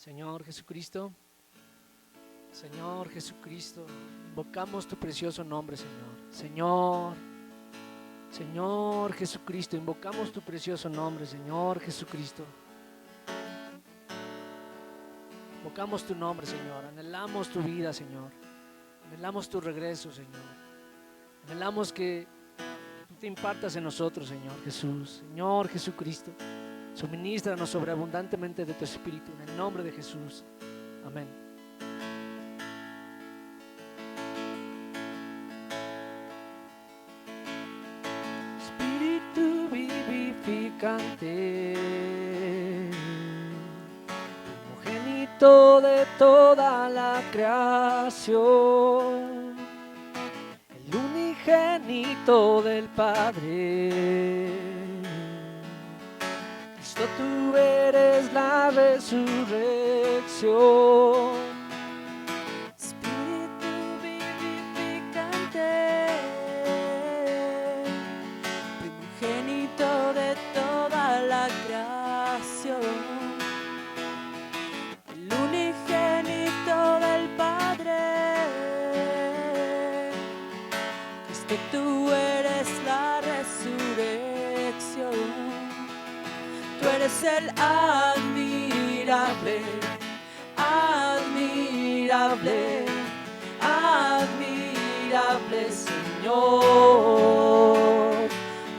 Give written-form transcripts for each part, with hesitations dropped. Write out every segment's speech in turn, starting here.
Señor Jesucristo, Señor Jesucristo, invocamos tu precioso nombre, Señor. Señor Jesucristo, invocamos tu precioso nombre, Señor Jesucristo. Invocamos tu nombre, Señor. Anhelamos tu vida, Señor. Anhelamos tu regreso, Señor. Anhelamos que tú te impartas en nosotros, Señor Jesús. Señor Jesucristo, suministranos sobreabundantemente de tu Espíritu, en el nombre de Jesús. Amén. Espíritu vivificante, primogénito de toda la creación, el unigénito del Padre. Cristo, tú eres la resurrección. Espíritu vivificante, primogénito de toda la creación, el unigénito del Padre. Cristo, tú eres la resurrección. Tú eres el admirable, admirable, admirable Señor.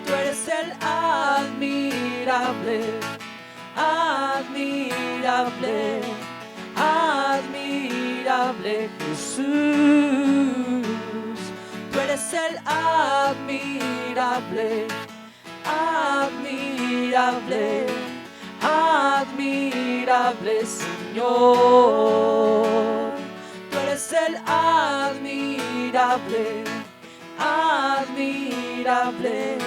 Tú eres el admirable, admirable, admirable Jesús. Tú eres el admirable, admirable, admirable Señor. Tú eres el admirable, admirable,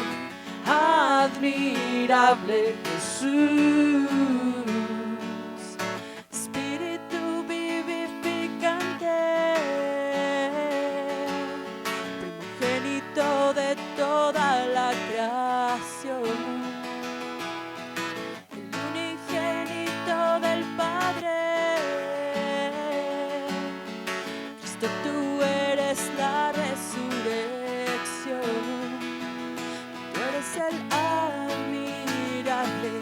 admirable Jesús. Espíritu vivificante, primogénito de toda la creación, el unigénito del Padre. Cristo, tú eres la resurrección. Tú eres el admirable,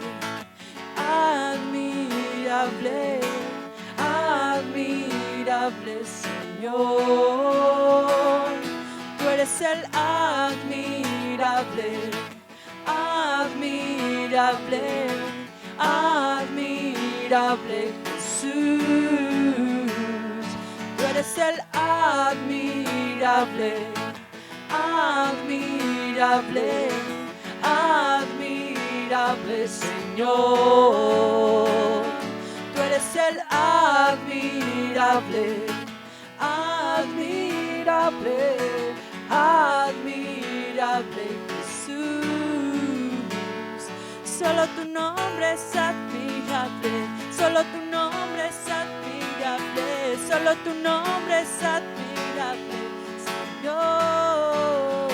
admirable, admirable Señor. Tú eres el admirable, admirable, admirable Jesús. Tú eres el admirable, admirable, admirable Señor. Tú eres el admirable, admirable, admirable Jesús. Solo tu nombre es admirable, solo tu nombre es admirable, solo tu nombre es admirable, Señor.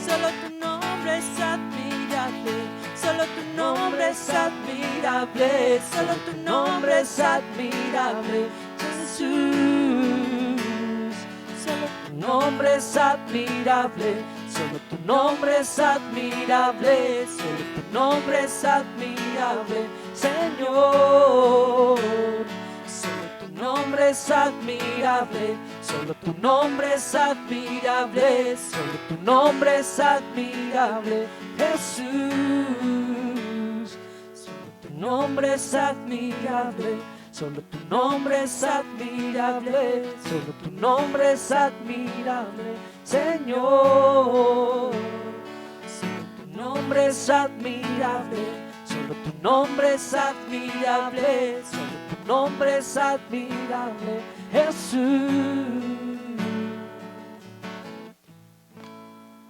Solo tu nombre es admirable, solo tu nombre es admirable, solo tu nombre es admirable, Jesús. Solo tu nombre es admirable, solo tu nombre es admirable, solo tu nombre es admirable, Señor. Solo tu nombre es admirable, solo tu nombre es admirable, solo tu nombre es admirable, Jesús. Solo tu nombre es admirable, solo tu nombre es admirable, solo tu nombre es admirable, Señor. Solo tu nombre es admirable, solo tu nombre es admirable, solo tu nombre es admirable, Jesús.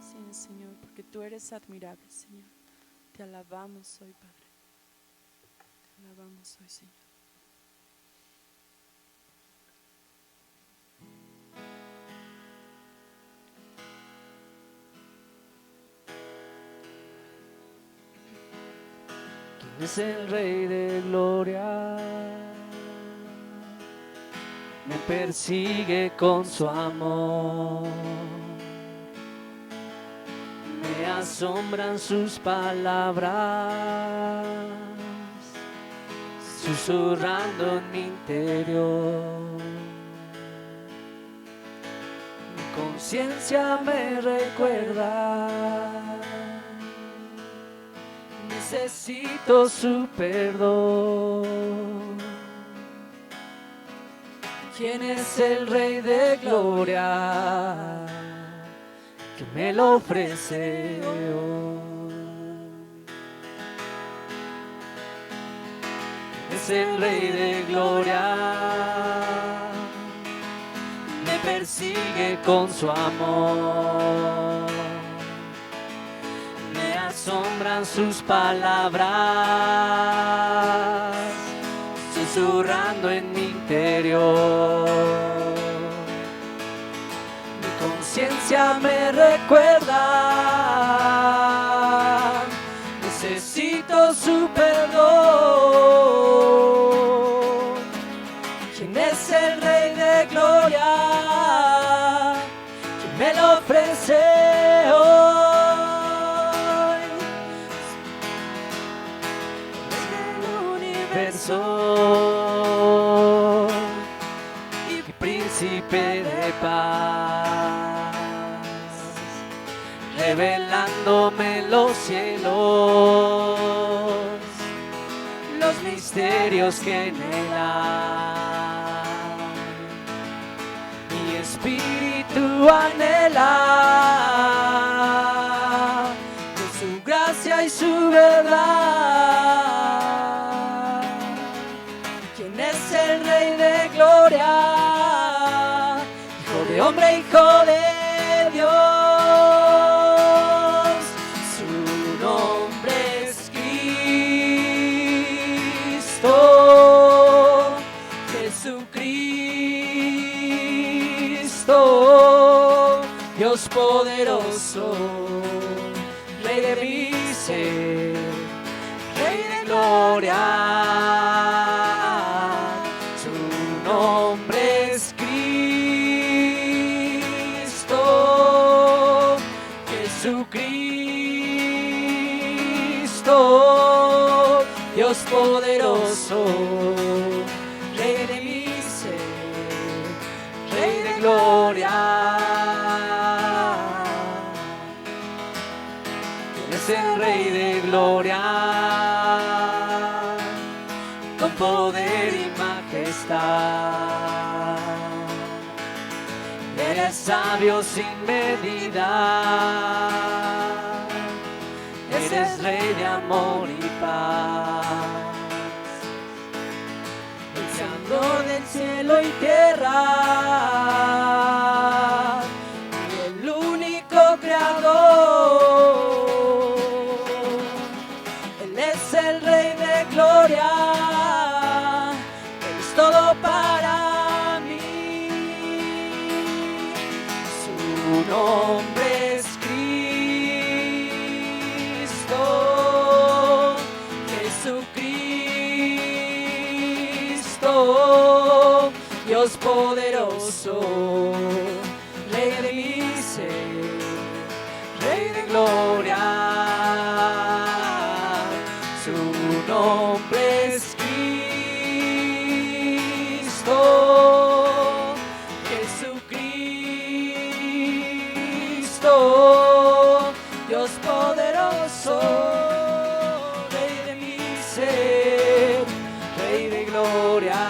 Sí, Señor, porque tú eres admirable, Señor. Te alabamos hoy, Padre. Te alabamos hoy, Señor. ¿Quién es el Rey de Gloria? me persigue con su amor. Me asombran sus palabras, susurrando en mi interior. Mi conciencia me recuerda, necesito su perdón. ¿Quién es el Rey de Gloria que me lo ofrece hoy? Es el Rey de Gloria, me persigue con su amor. Me asombran sus palabras, susurrando en mi interior. Mi conciencia me recuerda, necesito su perdón. ¿Quién es el Rey de Gloria que me lo ofrece hoy? El universo y príncipe de paz, revelándome los cielos, los misterios que en él hay. Mi espíritu anhela de su gracia y su verdad. ¿Quién es el Rey de Gloria? Hijo de hombre, hijo de Dios. Su nombre es Cristo, Jesucristo, Dios poderoso, Rey de mi ser, Rey de gloria. Su nombre es Cristo, Jesucristo, Dios poderoso, Rey de mi ser, Rey de gloria. Es el Rey de gloria, con poder y majestad. Eres sabio sin medida, eres Rey de amor y paz. El Creador del cielo y tierra, y el único Creador. Él es el Rey de gloria, Él es todo para mí. Su nombre es Cristo, Jesucristo, Dios poderoso, Rey de mi ser, Rey de gloria. Su nombre es Cristo, Jesucristo, Dios poderoso, Rey de mi ser, Rey de gloria.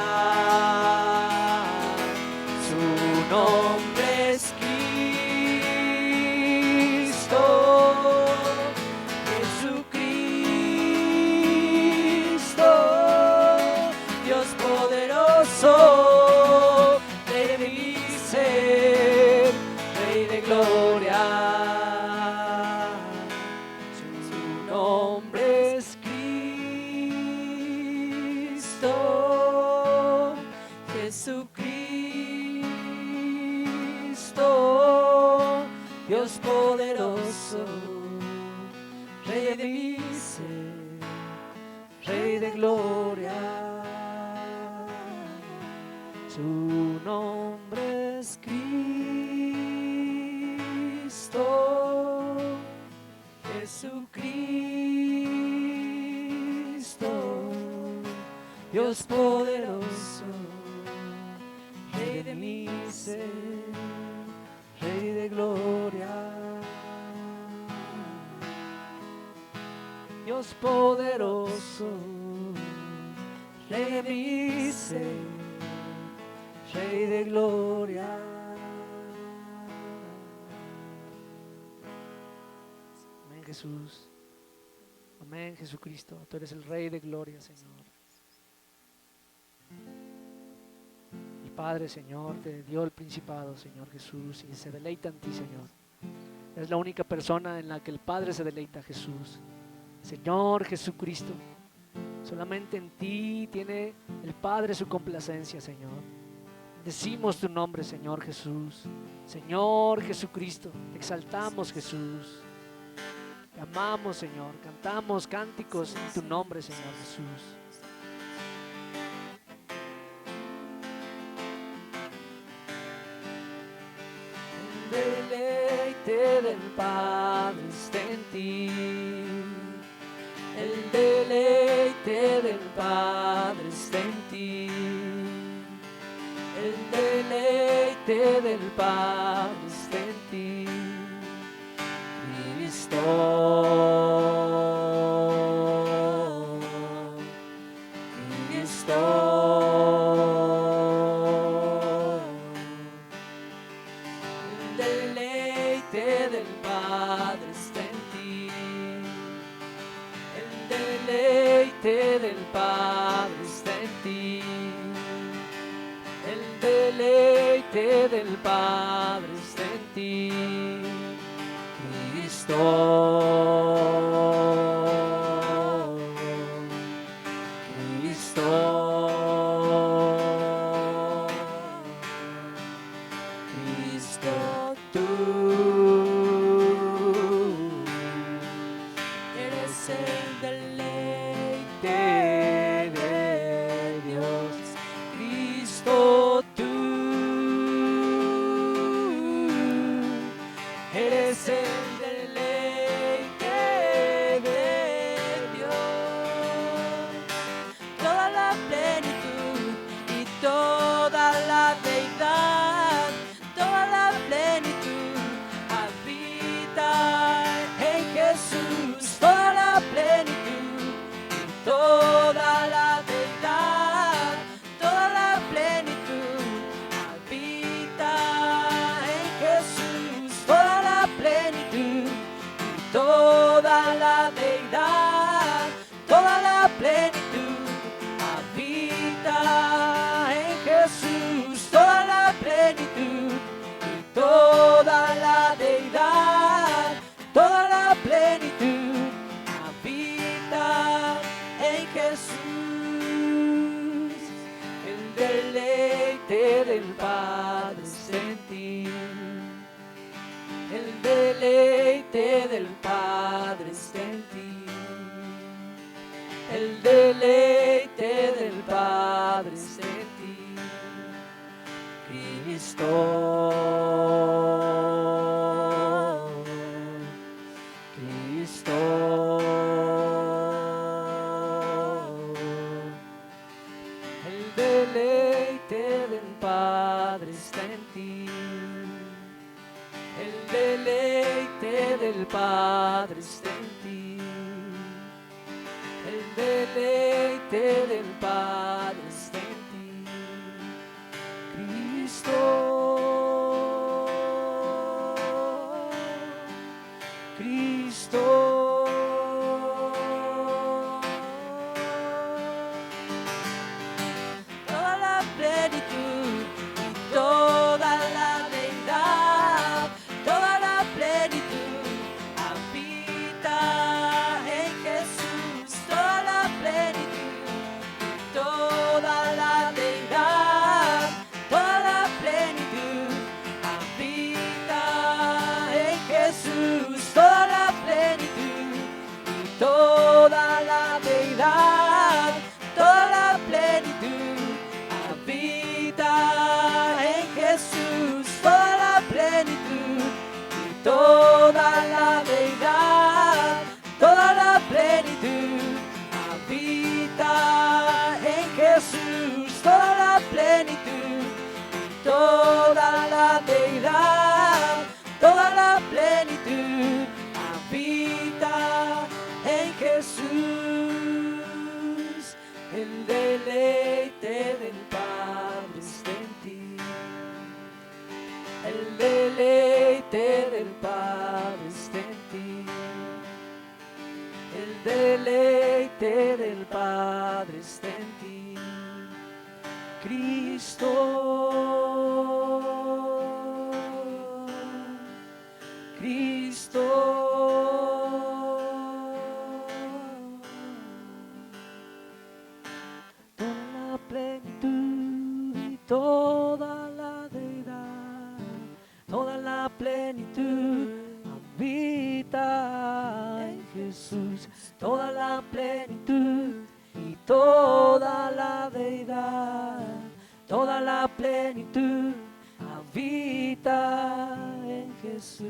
Su nombre es Cristo, Jesucristo, Dios poderoso, Rey de mi ser, Rey de gloria. Su nombre es Cristo, Jesucristo, Dios poderoso, Rey de mi ser, Rey de gloria. Su nombre es Cristo, Jesucristo, Dios poderoso, Rey de mi ser, Rey de gloria. Dios poderoso, Rey de mi ser, Rey de gloria. Amén, Jesús. Amén, Jesucristo. Tú eres el Rey de gloria, Señor. El Padre, Señor, te dio el principado, Señor Jesús, y se deleita en ti, Señor. Es la única persona en la que el Padre se deleita, Jesús. Señor Jesucristo, solamente en ti tiene el Padre su complacencia, Señor. Decimos tu nombre, Señor Jesús. Señor Jesucristo, te exaltamos, Jesús. Te amamos, Señor. Cantamos cánticos en tu nombre, Señor Jesús. El deleite del Padre está en ti. El deleite del Padre está en ti. El deleite del Padre está en ti. Cristo, Cristo, el deleite del Padre está en ti. El deleite del Padre está en ti. El deleite del Padre está en ti. Cristo, Cristo, Cristo, tú eres el deleite de Dios. Cristo, tú eres el toda la deidad, toda la plenitud habita en Jesús, toda la plenitud y toda la deidad, toda la plenitud habita en Jesús. El deleite del Padre está en ti. El deleite del Padre está en ti. El deleite del Padre está en ti. Cristo, Cristo, el deleite del Padre está en ti. El deleite del Padre está en ti. El deleite del Padre está en ti. Cristo, Cristo, toda la plenitud y toda la deidad, toda la plenitud habita en Jesús, toda la plenitud, toda la deidad, toda la plenitud Jesús, toda la plenitud, toda la deidad, toda la plenitud habita en Jesús. El deleite del Padre está en ti. El deleite del Padre está en ti. El deleite del Padre está en ti. Cristo, Cristo. Toda la plenitud y toda la deidad, toda la plenitud habita en Jesús. Toda la plenitud y toda la deidad, toda la plenitud habita en Jesús.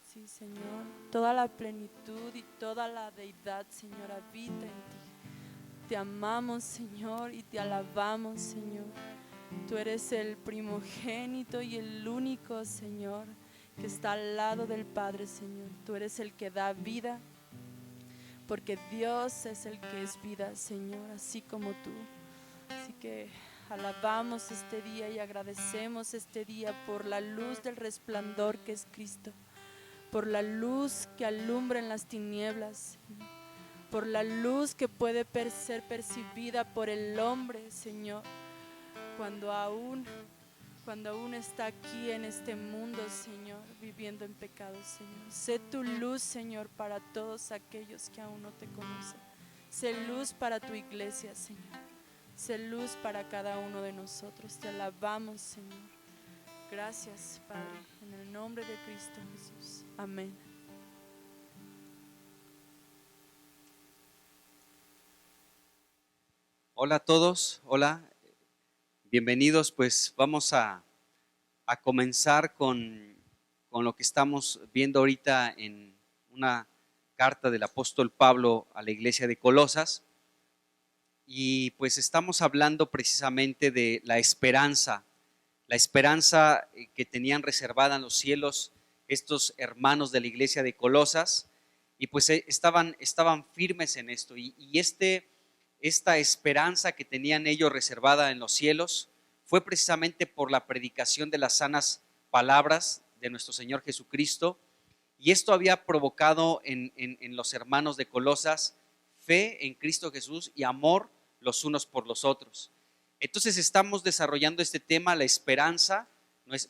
Sí, Señor, toda la plenitud y toda la deidad, Señor, habita en ti. Te amamos, Señor, y te alabamos, Señor. Tú eres el primogénito y el único, Señor, que está al lado del Padre, Señor. Tú eres el que da vida, porque Dios es el que es vida, Señor, así como tú. Así que alabamos este día y agradecemos este día por la luz del resplandor que es Cristo, por la luz que alumbra en las tinieblas, Señor, por la luz que puede ser percibida por el hombre, Señor, cuando aún está aquí en este mundo, Señor, viviendo en pecado, Señor. Sé tu luz, Señor, para todos aquellos que aún no te conocen. Sé luz para tu iglesia, Señor. Sé luz para cada uno de nosotros. Te alabamos, Señor. Gracias, Padre, en el nombre de Cristo Jesús. Amén. Hola a todos, hola, bienvenidos. Pues vamos a comenzar con lo que estamos viendo ahorita en una carta del apóstol Pablo a la iglesia de Colosas. Y pues estamos hablando precisamente de la esperanza que tenían reservada en los cielos estos hermanos de la iglesia de Colosas, y pues estaban firmes en esto, y esta esperanza que tenían ellos reservada en los cielos fue precisamente por la predicación de las sanas palabras de nuestro Señor Jesucristo, y esto había provocado en los hermanos de Colosas fe en Cristo Jesús y amor los unos por los otros. Entonces estamos desarrollando este tema, la esperanza.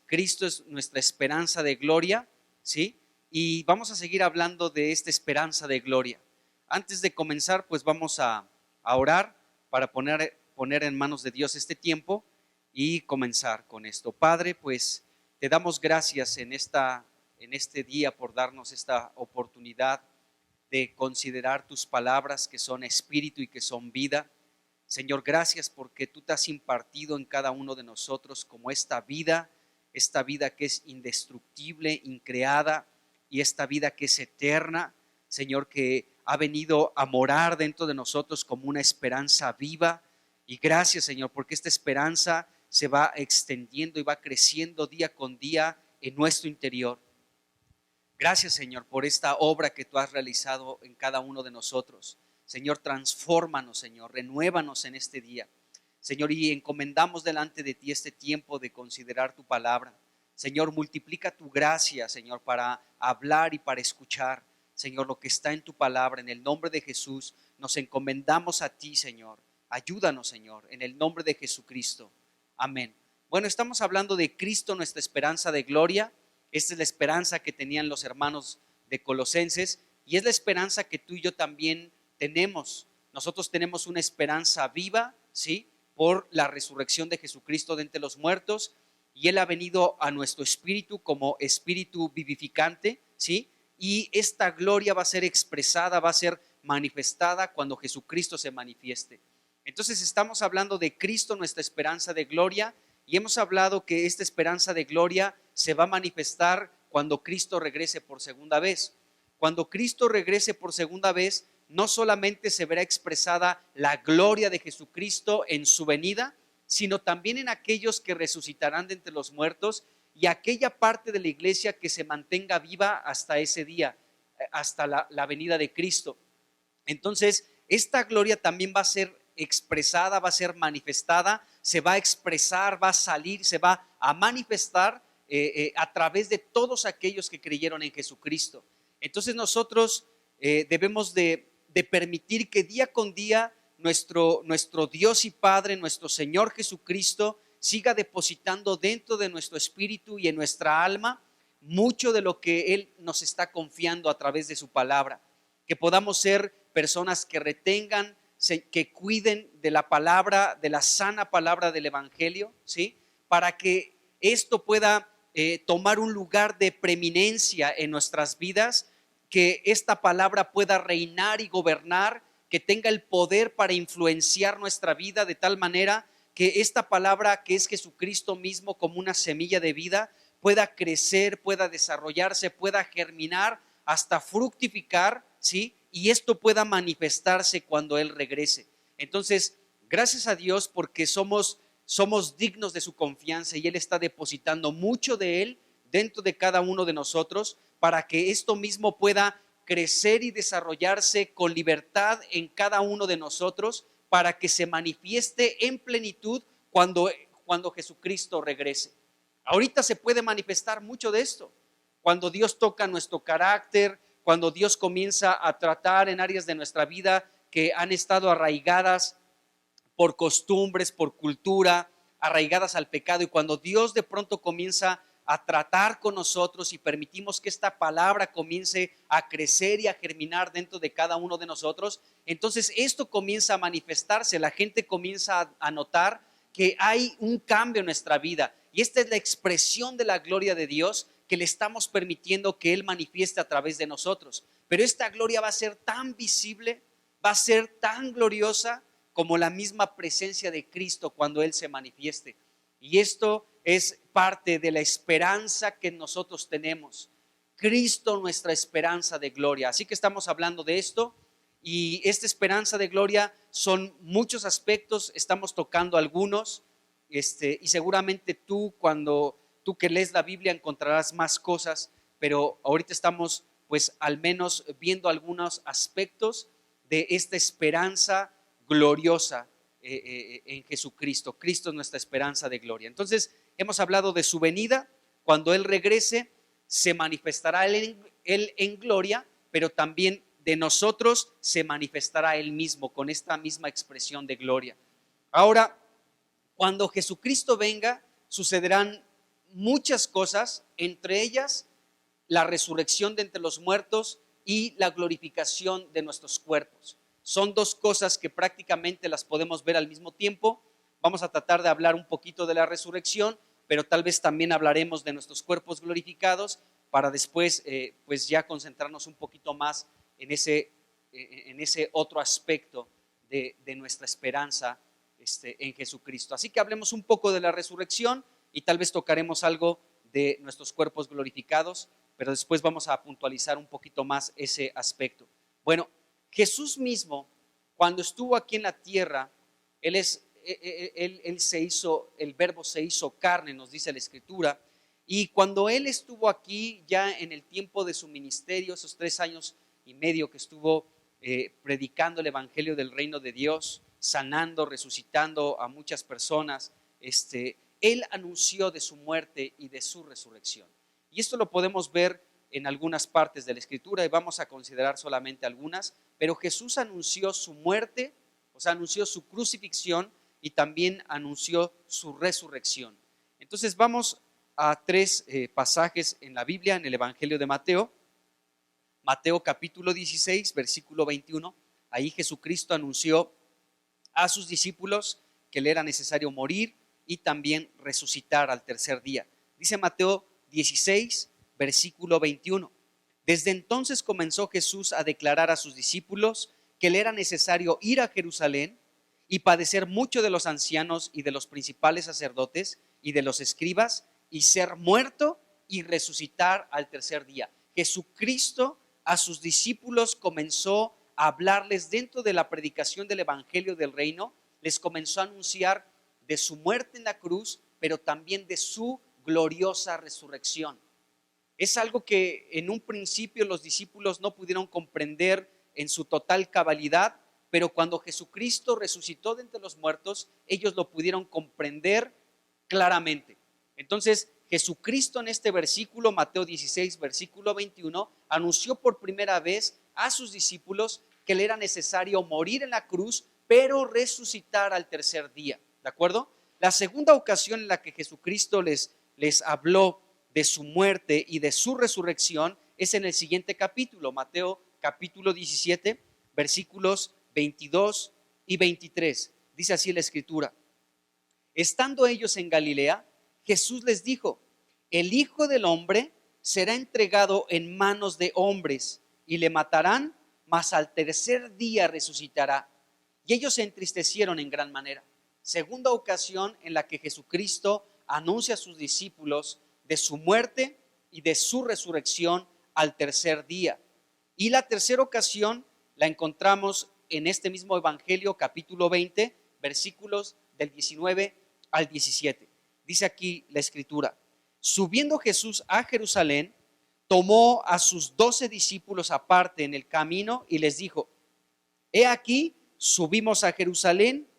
Cristo es nuestra esperanza de gloria, ¿sí? Y vamos a seguir hablando de esta esperanza de gloria. Antes de comenzar, pues vamos a orar para poner en manos de Dios este tiempo y comenzar con esto. Padre, pues te damos gracias en este día por darnos esta oportunidad de considerar tus palabras, que son espíritu y que son vida. Señor, gracias porque tú te has impartido en cada uno de nosotros como esta vida que es indestructible, increada, y esta vida que es eterna, Señor, que ha venido a morar dentro de nosotros como una esperanza viva. Y gracias, Señor, porque esta esperanza se va extendiendo y va creciendo día con día en nuestro interior. Gracias, Señor, por esta obra que tú has realizado en cada uno de nosotros. Señor, transfórmanos, Señor, renuévanos en este día, Señor, y encomendamos delante de ti este tiempo de considerar tu palabra. Señor, multiplica tu gracia, Señor, para hablar y para escuchar, Señor, lo que está en tu palabra. En el nombre de Jesús nos encomendamos a ti, Señor. Ayúdanos, Señor, en el nombre de Jesucristo. Amén. Bueno, estamos hablando de Cristo, nuestra esperanza de gloria. Esta es la esperanza que tenían los hermanos de Colosenses, y es la esperanza que tú y yo también tenemos. Nosotros tenemos una esperanza viva, ¿sí?, por la resurrección de Jesucristo de entre los muertos, y Él ha venido a nuestro espíritu como espíritu vivificante, ¿sí?, y esta gloria va a ser expresada, va a ser manifestada cuando Jesucristo se manifieste. Entonces estamos hablando de Cristo, nuestra esperanza de gloria, y hemos hablado que esta esperanza de gloria se va a manifestar cuando Cristo regrese por segunda vez. Cuando Cristo regrese por segunda vez, no solamente se verá expresada la gloria de Jesucristo en su venida, sino también en aquellos que resucitarán de entre los muertos y aquella parte de la iglesia que se mantenga viva hasta ese día, hasta la venida de Cristo. Entonces, esta gloria también va a ser expresada, va a ser manifestada, se va a expresar, va a salir, se va a manifestar a través de todos aquellos que creyeron en Jesucristo. Entonces nosotros debemos de permitir que día con día nuestro Dios y Padre, nuestro Señor Jesucristo, siga depositando dentro de nuestro espíritu y en nuestra alma mucho de lo que Él nos está confiando a través de su palabra. Que podamos ser personas que retengan, que cuiden de la palabra, de la sana palabra del Evangelio, ¿sí? Para que esto pueda tomar un lugar de preeminencia en nuestras vidas, que esta palabra pueda reinar y gobernar, que tenga el poder para influenciar nuestra vida de tal manera que esta palabra, que es Jesucristo mismo como una semilla de vida, pueda crecer, pueda desarrollarse, pueda germinar hasta fructificar, ¿sí? Y esto pueda manifestarse cuando Él regrese. Entonces, gracias a Dios porque somos dignos de su confianza y Él está depositando mucho de Él dentro de cada uno de nosotros para que esto mismo pueda crecer y desarrollarse con libertad en cada uno de nosotros, para que se manifieste en plenitud cuando Jesucristo regrese. Ahorita se puede manifestar mucho de esto. Cuando Dios toca nuestro carácter, cuando Dios comienza a tratar en áreas de nuestra vida que han estado arraigadas por costumbres, por cultura, arraigadas al pecado, y cuando Dios de pronto comienza a tratar con nosotros y permitimos que esta palabra comience a crecer y a germinar dentro de cada uno de nosotros, entonces esto comienza a manifestarse, la gente comienza a notar que hay un cambio en nuestra vida, y esta es la expresión de la gloria de Dios que le estamos permitiendo que Él manifieste a través de nosotros. Pero esta gloria va a ser tan visible, va a ser tan gloriosa como la misma presencia de Cristo cuando Él se manifieste. Y esto es parte de la esperanza que nosotros tenemos. Cristo, nuestra esperanza de gloria. Así que estamos hablando de esto, y esta esperanza de gloria son muchos aspectos, estamos tocando algunos, y seguramente tú que lees la Biblia encontrarás más cosas, pero ahorita estamos pues al menos viendo algunos aspectos de esta esperanza gloriosa en Jesucristo. Cristo es nuestra esperanza de gloria. Entonces hemos hablado de su venida. Cuando Él regrese se manifestará Él en gloria, pero también de nosotros se manifestará Él mismo con esta misma expresión de gloria. Ahora, cuando Jesucristo venga, sucederán muchas cosas, entre ellas la resurrección de entre los muertos y la glorificación de nuestros cuerpos. Son dos cosas que prácticamente las podemos ver al mismo tiempo. Vamos a tratar de hablar un poquito de la resurrección, pero tal vez también hablaremos de nuestros cuerpos glorificados para después pues ya concentrarnos un poquito más en ese otro aspecto de nuestra esperanza en Jesucristo. Así que hablemos un poco de la resurrección y tal vez tocaremos algo de nuestros cuerpos glorificados, pero después vamos a puntualizar un poquito más ese aspecto. Bueno, Jesús mismo, cuando estuvo aquí en la tierra, Él se hizo, el verbo se hizo carne, nos dice la Escritura, y cuando Él estuvo aquí ya en el tiempo de su ministerio, esos 3 años y medio que estuvo predicando el evangelio del reino de Dios, sanando, resucitando a muchas personas, Él anunció de su muerte y de su resurrección. Y esto lo podemos ver en algunas partes de la Escritura y vamos a considerar solamente algunas, pero Jesús anunció su muerte, o sea, anunció su crucifixión y también anunció su resurrección. Entonces vamos a 3 pasajes en la Biblia, en el Evangelio de Mateo. Mateo capítulo 16, versículo 21. Ahí Jesucristo anunció a sus discípulos que le era necesario morir y también resucitar al tercer día. Dice Mateo 16, versículo 21. Desde entonces comenzó Jesús a declarar a sus discípulos que le era necesario ir a Jerusalén y padecer mucho de los ancianos y de los principales sacerdotes y de los escribas y ser muerto y resucitar al tercer día. Jesucristo a sus discípulos comenzó a hablarles dentro de la predicación del Evangelio del Reino, les comenzó a anunciar de su muerte en la cruz, pero también de su gloriosa resurrección. Es algo que en un principio los discípulos no pudieron comprender en su total cabalidad, pero cuando Jesucristo resucitó de entre los muertos, ellos lo pudieron comprender claramente. Entonces, Jesucristo en este versículo, Mateo 16, versículo 21, anunció por primera vez a sus discípulos que le era necesario morir en la cruz, pero resucitar al tercer día. ¿De acuerdo? La segunda ocasión en la que Jesucristo les habló de su muerte y de su resurrección es en el siguiente capítulo, Mateo capítulo 17, versículos 22 y 23. Dice así la escritura: estando ellos en Galilea, Jesús les dijo: el Hijo del Hombre será entregado en manos de hombres y le matarán, mas al tercer día resucitará. Y ellos se entristecieron en gran manera. Segunda ocasión en la que Jesucristo anuncia a sus discípulos de su muerte y de su resurrección al tercer día. Y la tercera ocasión la encontramos en este mismo Evangelio, capítulo 20, versículos del 19 al 17. Dice aquí la escritura: subiendo Jesús a Jerusalén, tomó a sus 12 discípulos aparte en el camino y les dijo: he aquí, subimos a Jerusalén,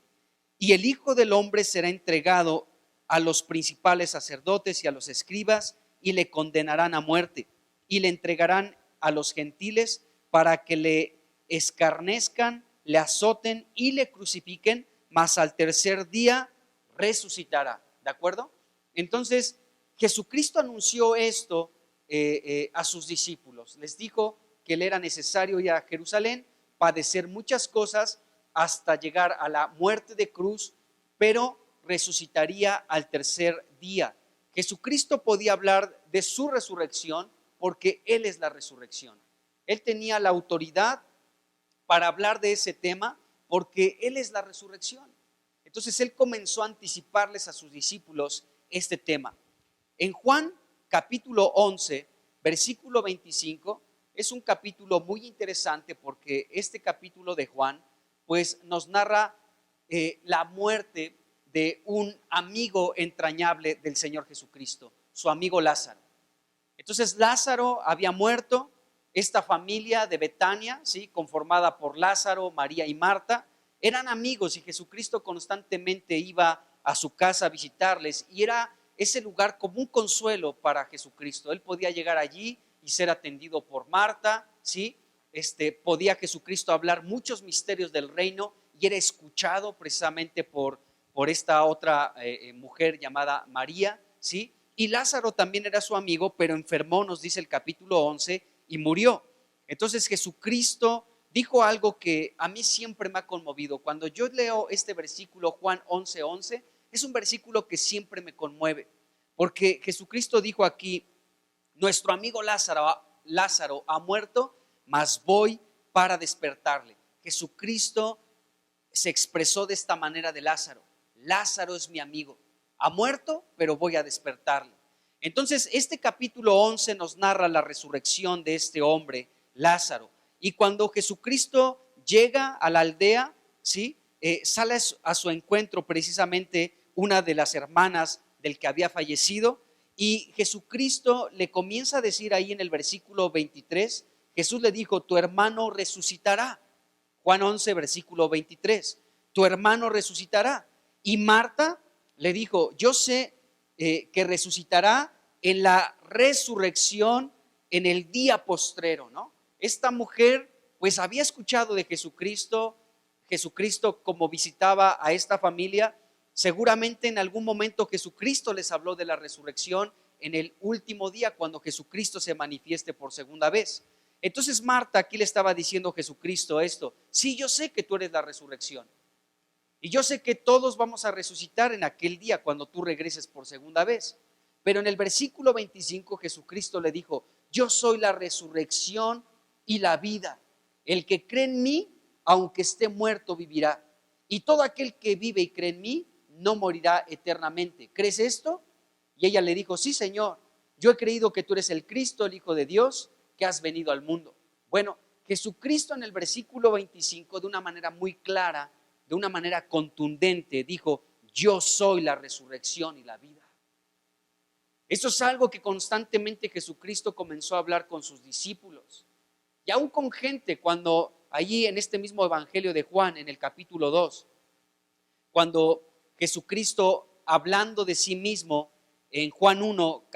y el Hijo del Hombre será entregado a los principales sacerdotes y a los escribas, y le condenarán a muerte, y le entregarán a los gentiles para que le escarnezcan, le azoten y le crucifiquen, mas al tercer día resucitará. ¿De acuerdo? Entonces, Jesucristo anunció esto a sus discípulos. Les dijo que le era necesario ir a Jerusalén, padecer muchas cosas hasta llegar a la muerte de cruz, pero resucitaría al tercer día. Jesucristo podía hablar de su resurrección porque Él es la resurrección. Él tenía la autoridad para hablar de ese tema porque Él es la resurrección. Entonces Él comenzó a anticiparles a sus discípulos este tema. En Juan capítulo 11, versículo 25, es un capítulo muy interesante porque este capítulo de Juan pues nos narra la muerte de un amigo entrañable del Señor Jesucristo, su amigo Lázaro. Entonces Lázaro había muerto. Esta familia de Betania, ¿sí?, conformada por Lázaro, María y Marta, eran amigos y Jesucristo constantemente iba a su casa a visitarles y era ese lugar como un consuelo para Jesucristo. Él podía llegar allí y ser atendido por Marta, ¿sí? Podía Jesucristo hablar muchos misterios del reino y era escuchado precisamente por esta otra mujer llamada María, ¿sí? Y Lázaro también era su amigo, pero enfermó, nos dice el capítulo 11, y murió. Entonces Jesucristo dijo algo que a mí siempre me ha conmovido. Cuando yo leo este versículo, Juan 11:11, es un versículo que siempre me conmueve, porque Jesucristo dijo aquí: nuestro amigo Lázaro ha muerto, mas voy para despertarle. Jesucristo se expresó de esta manera de Lázaro: Lázaro es mi amigo, ha muerto, pero voy a despertarle. Entonces este capítulo 11 nos narra la resurrección de este hombre, Lázaro. Y cuando Jesucristo llega a la aldea, ¿sí?, sale a su encuentro precisamente una de las hermanas del que había fallecido, y Jesucristo le comienza a decir ahí en el versículo 23, Jesús le dijo: tu hermano resucitará. Juan 11, versículo 23, tu hermano resucitará. Y Marta le dijo: yo sé que resucitará en la resurrección en el día postrero, ¿no? Esta mujer pues había escuchado de Jesucristo como visitaba a esta familia. Seguramente en algún momento Jesucristo les habló de la resurrección en el último día, cuando Jesucristo se manifieste por segunda vez. Entonces Marta aquí le estaba diciendo a Jesucristo esto: sí, yo sé que tú eres la resurrección y yo sé que todos vamos a resucitar en aquel día cuando tú regreses por segunda vez. Pero en el versículo 25 Jesucristo le dijo: yo soy la resurrección y la vida. El que cree en mí, aunque esté muerto, vivirá. Y todo aquel que vive y cree en mí no morirá eternamente. ¿Crees esto? Y ella le dijo: sí, Señor, yo he creído que tú eres el Cristo, el Hijo de Dios, que has venido al mundo. Bueno, Jesucristo en el versículo 25, de una manera muy clara, de una manera contundente, dijo: yo soy la resurrección y la vida. Esto es algo que constantemente Jesucristo comenzó a hablar con sus discípulos y aún con gente, cuando allí en este mismo evangelio de Juan, en el capítulo 2, cuando Jesucristo, hablando de sí mismo, en Juan 1,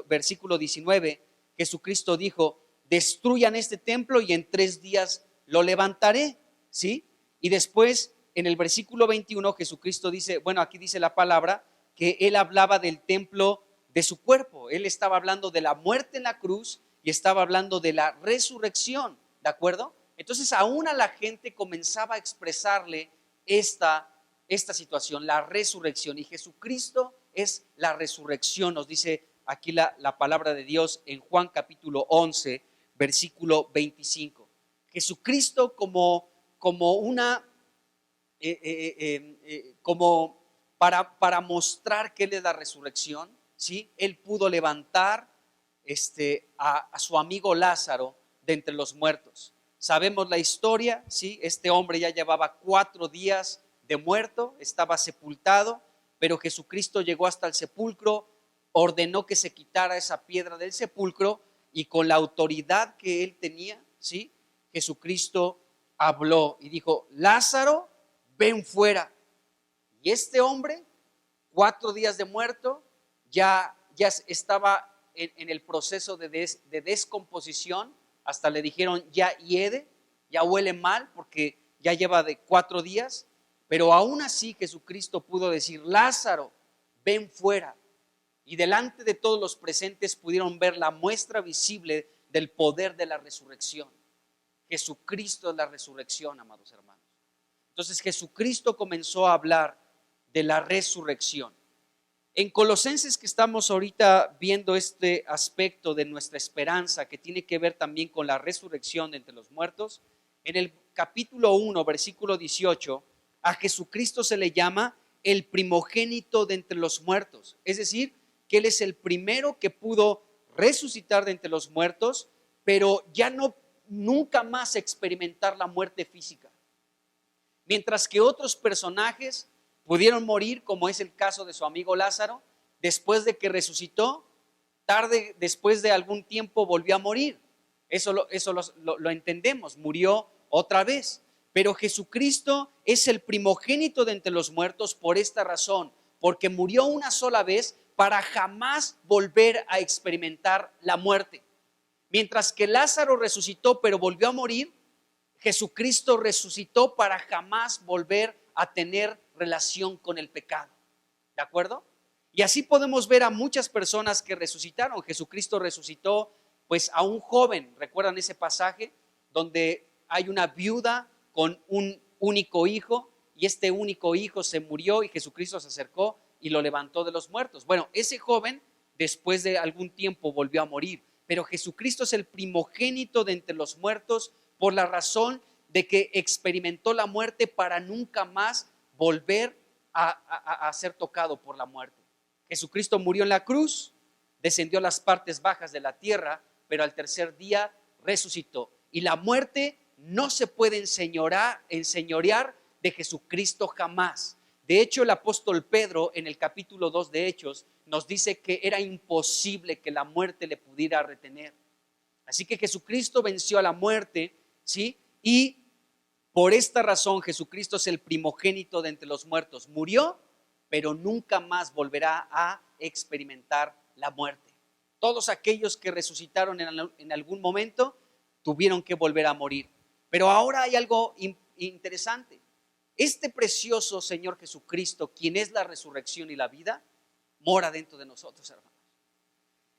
versículo 19, Jesucristo dijo: destruyan este templo y en 3 días lo levantaré, ¿sí? Y después en el versículo 21 Jesucristo dice, bueno, aquí dice la palabra que Él hablaba del templo de su cuerpo. Él estaba hablando de la muerte en la cruz y estaba hablando de la resurrección, ¿de acuerdo? Entonces aún a la gente comenzaba a expresarle esta situación, la resurrección. Y Jesucristo es la resurrección, nos dice aquí la palabra de Dios en Juan capítulo 11, versículo 25. Jesucristo como una, como para mostrar que Él es la resurrección, ¿sí? Él pudo levantar a su amigo Lázaro de entre los muertos. Sabemos la historia, ¿sí? Este hombre ya llevaba 4 días de muerto, estaba sepultado, pero Jesucristo llegó hasta el sepulcro, ordenó que se quitara esa piedra del sepulcro y con la autoridad que él tenía, ¿sí? Jesucristo habló y dijo: Lázaro, ven fuera. Y este hombre, 4 días de muerto, ya estaba en el proceso de descomposición. Hasta le dijeron: ya hiede, ya huele mal porque ya lleva de 4 días. Pero aún así Jesucristo pudo decir: Lázaro, ven fuera. Y delante de todos los presentes pudieron ver la muestra visible del poder de la resurrección. Jesucristo es la resurrección, amados hermanos. Entonces Jesucristo comenzó a hablar de la resurrección. En Colosenses, que estamos ahorita viendo este aspecto de nuestra esperanza, que tiene que ver también con la resurrección de entre los muertos, en el capítulo 1, versículo 18, a Jesucristo se le llama el primogénito de entre los muertos. Es decir, que Él es el primero que pudo resucitar de entre los muertos, pero ya nunca más experimentar la muerte física. Mientras que otros personajes pudieron morir, como es el caso de su amigo Lázaro, después de que resucitó, después de algún tiempo volvió a morir. Eso lo entendemos, murió otra vez. Pero Jesucristo es el primogénito de entre los muertos por esta razón, porque murió una sola vez para jamás volver a experimentar la muerte. Mientras que Lázaro resucitó pero volvió a morir, Jesucristo resucitó para jamás volver a tener relación con el pecado. ¿De acuerdo? Y así podemos ver a muchas personas que resucitaron. Jesucristo resucitó pues a un joven. ¿Recuerdan ese pasaje donde hay una viuda con un único hijo y este único hijo se murió y Jesucristo se acercó y lo levantó de los muertos? Bueno, ese joven después de algún tiempo volvió a morir, pero Jesucristo es el primogénito de entre los muertos por la razón de que experimentó la muerte para nunca más volver a ser tocado por la muerte. Jesucristo murió en la cruz, descendió a las partes bajas de la tierra, pero al tercer día resucitó. Y la muerte no se puede enseñorear de Jesucristo jamás. De hecho, el apóstol Pedro en el capítulo 2 de Hechos nos dice que era imposible que la muerte le pudiera retener. Así que Jesucristo venció a la muerte, ¿sí? Y por esta razón Jesucristo es el primogénito de entre los muertos. Murió, pero nunca más volverá a experimentar la muerte. Todos aquellos que resucitaron en algún momento tuvieron que volver a morir. Pero ahora hay algo interesante. Este precioso Señor Jesucristo, quien es la resurrección y la vida, mora dentro de nosotros, hermanos.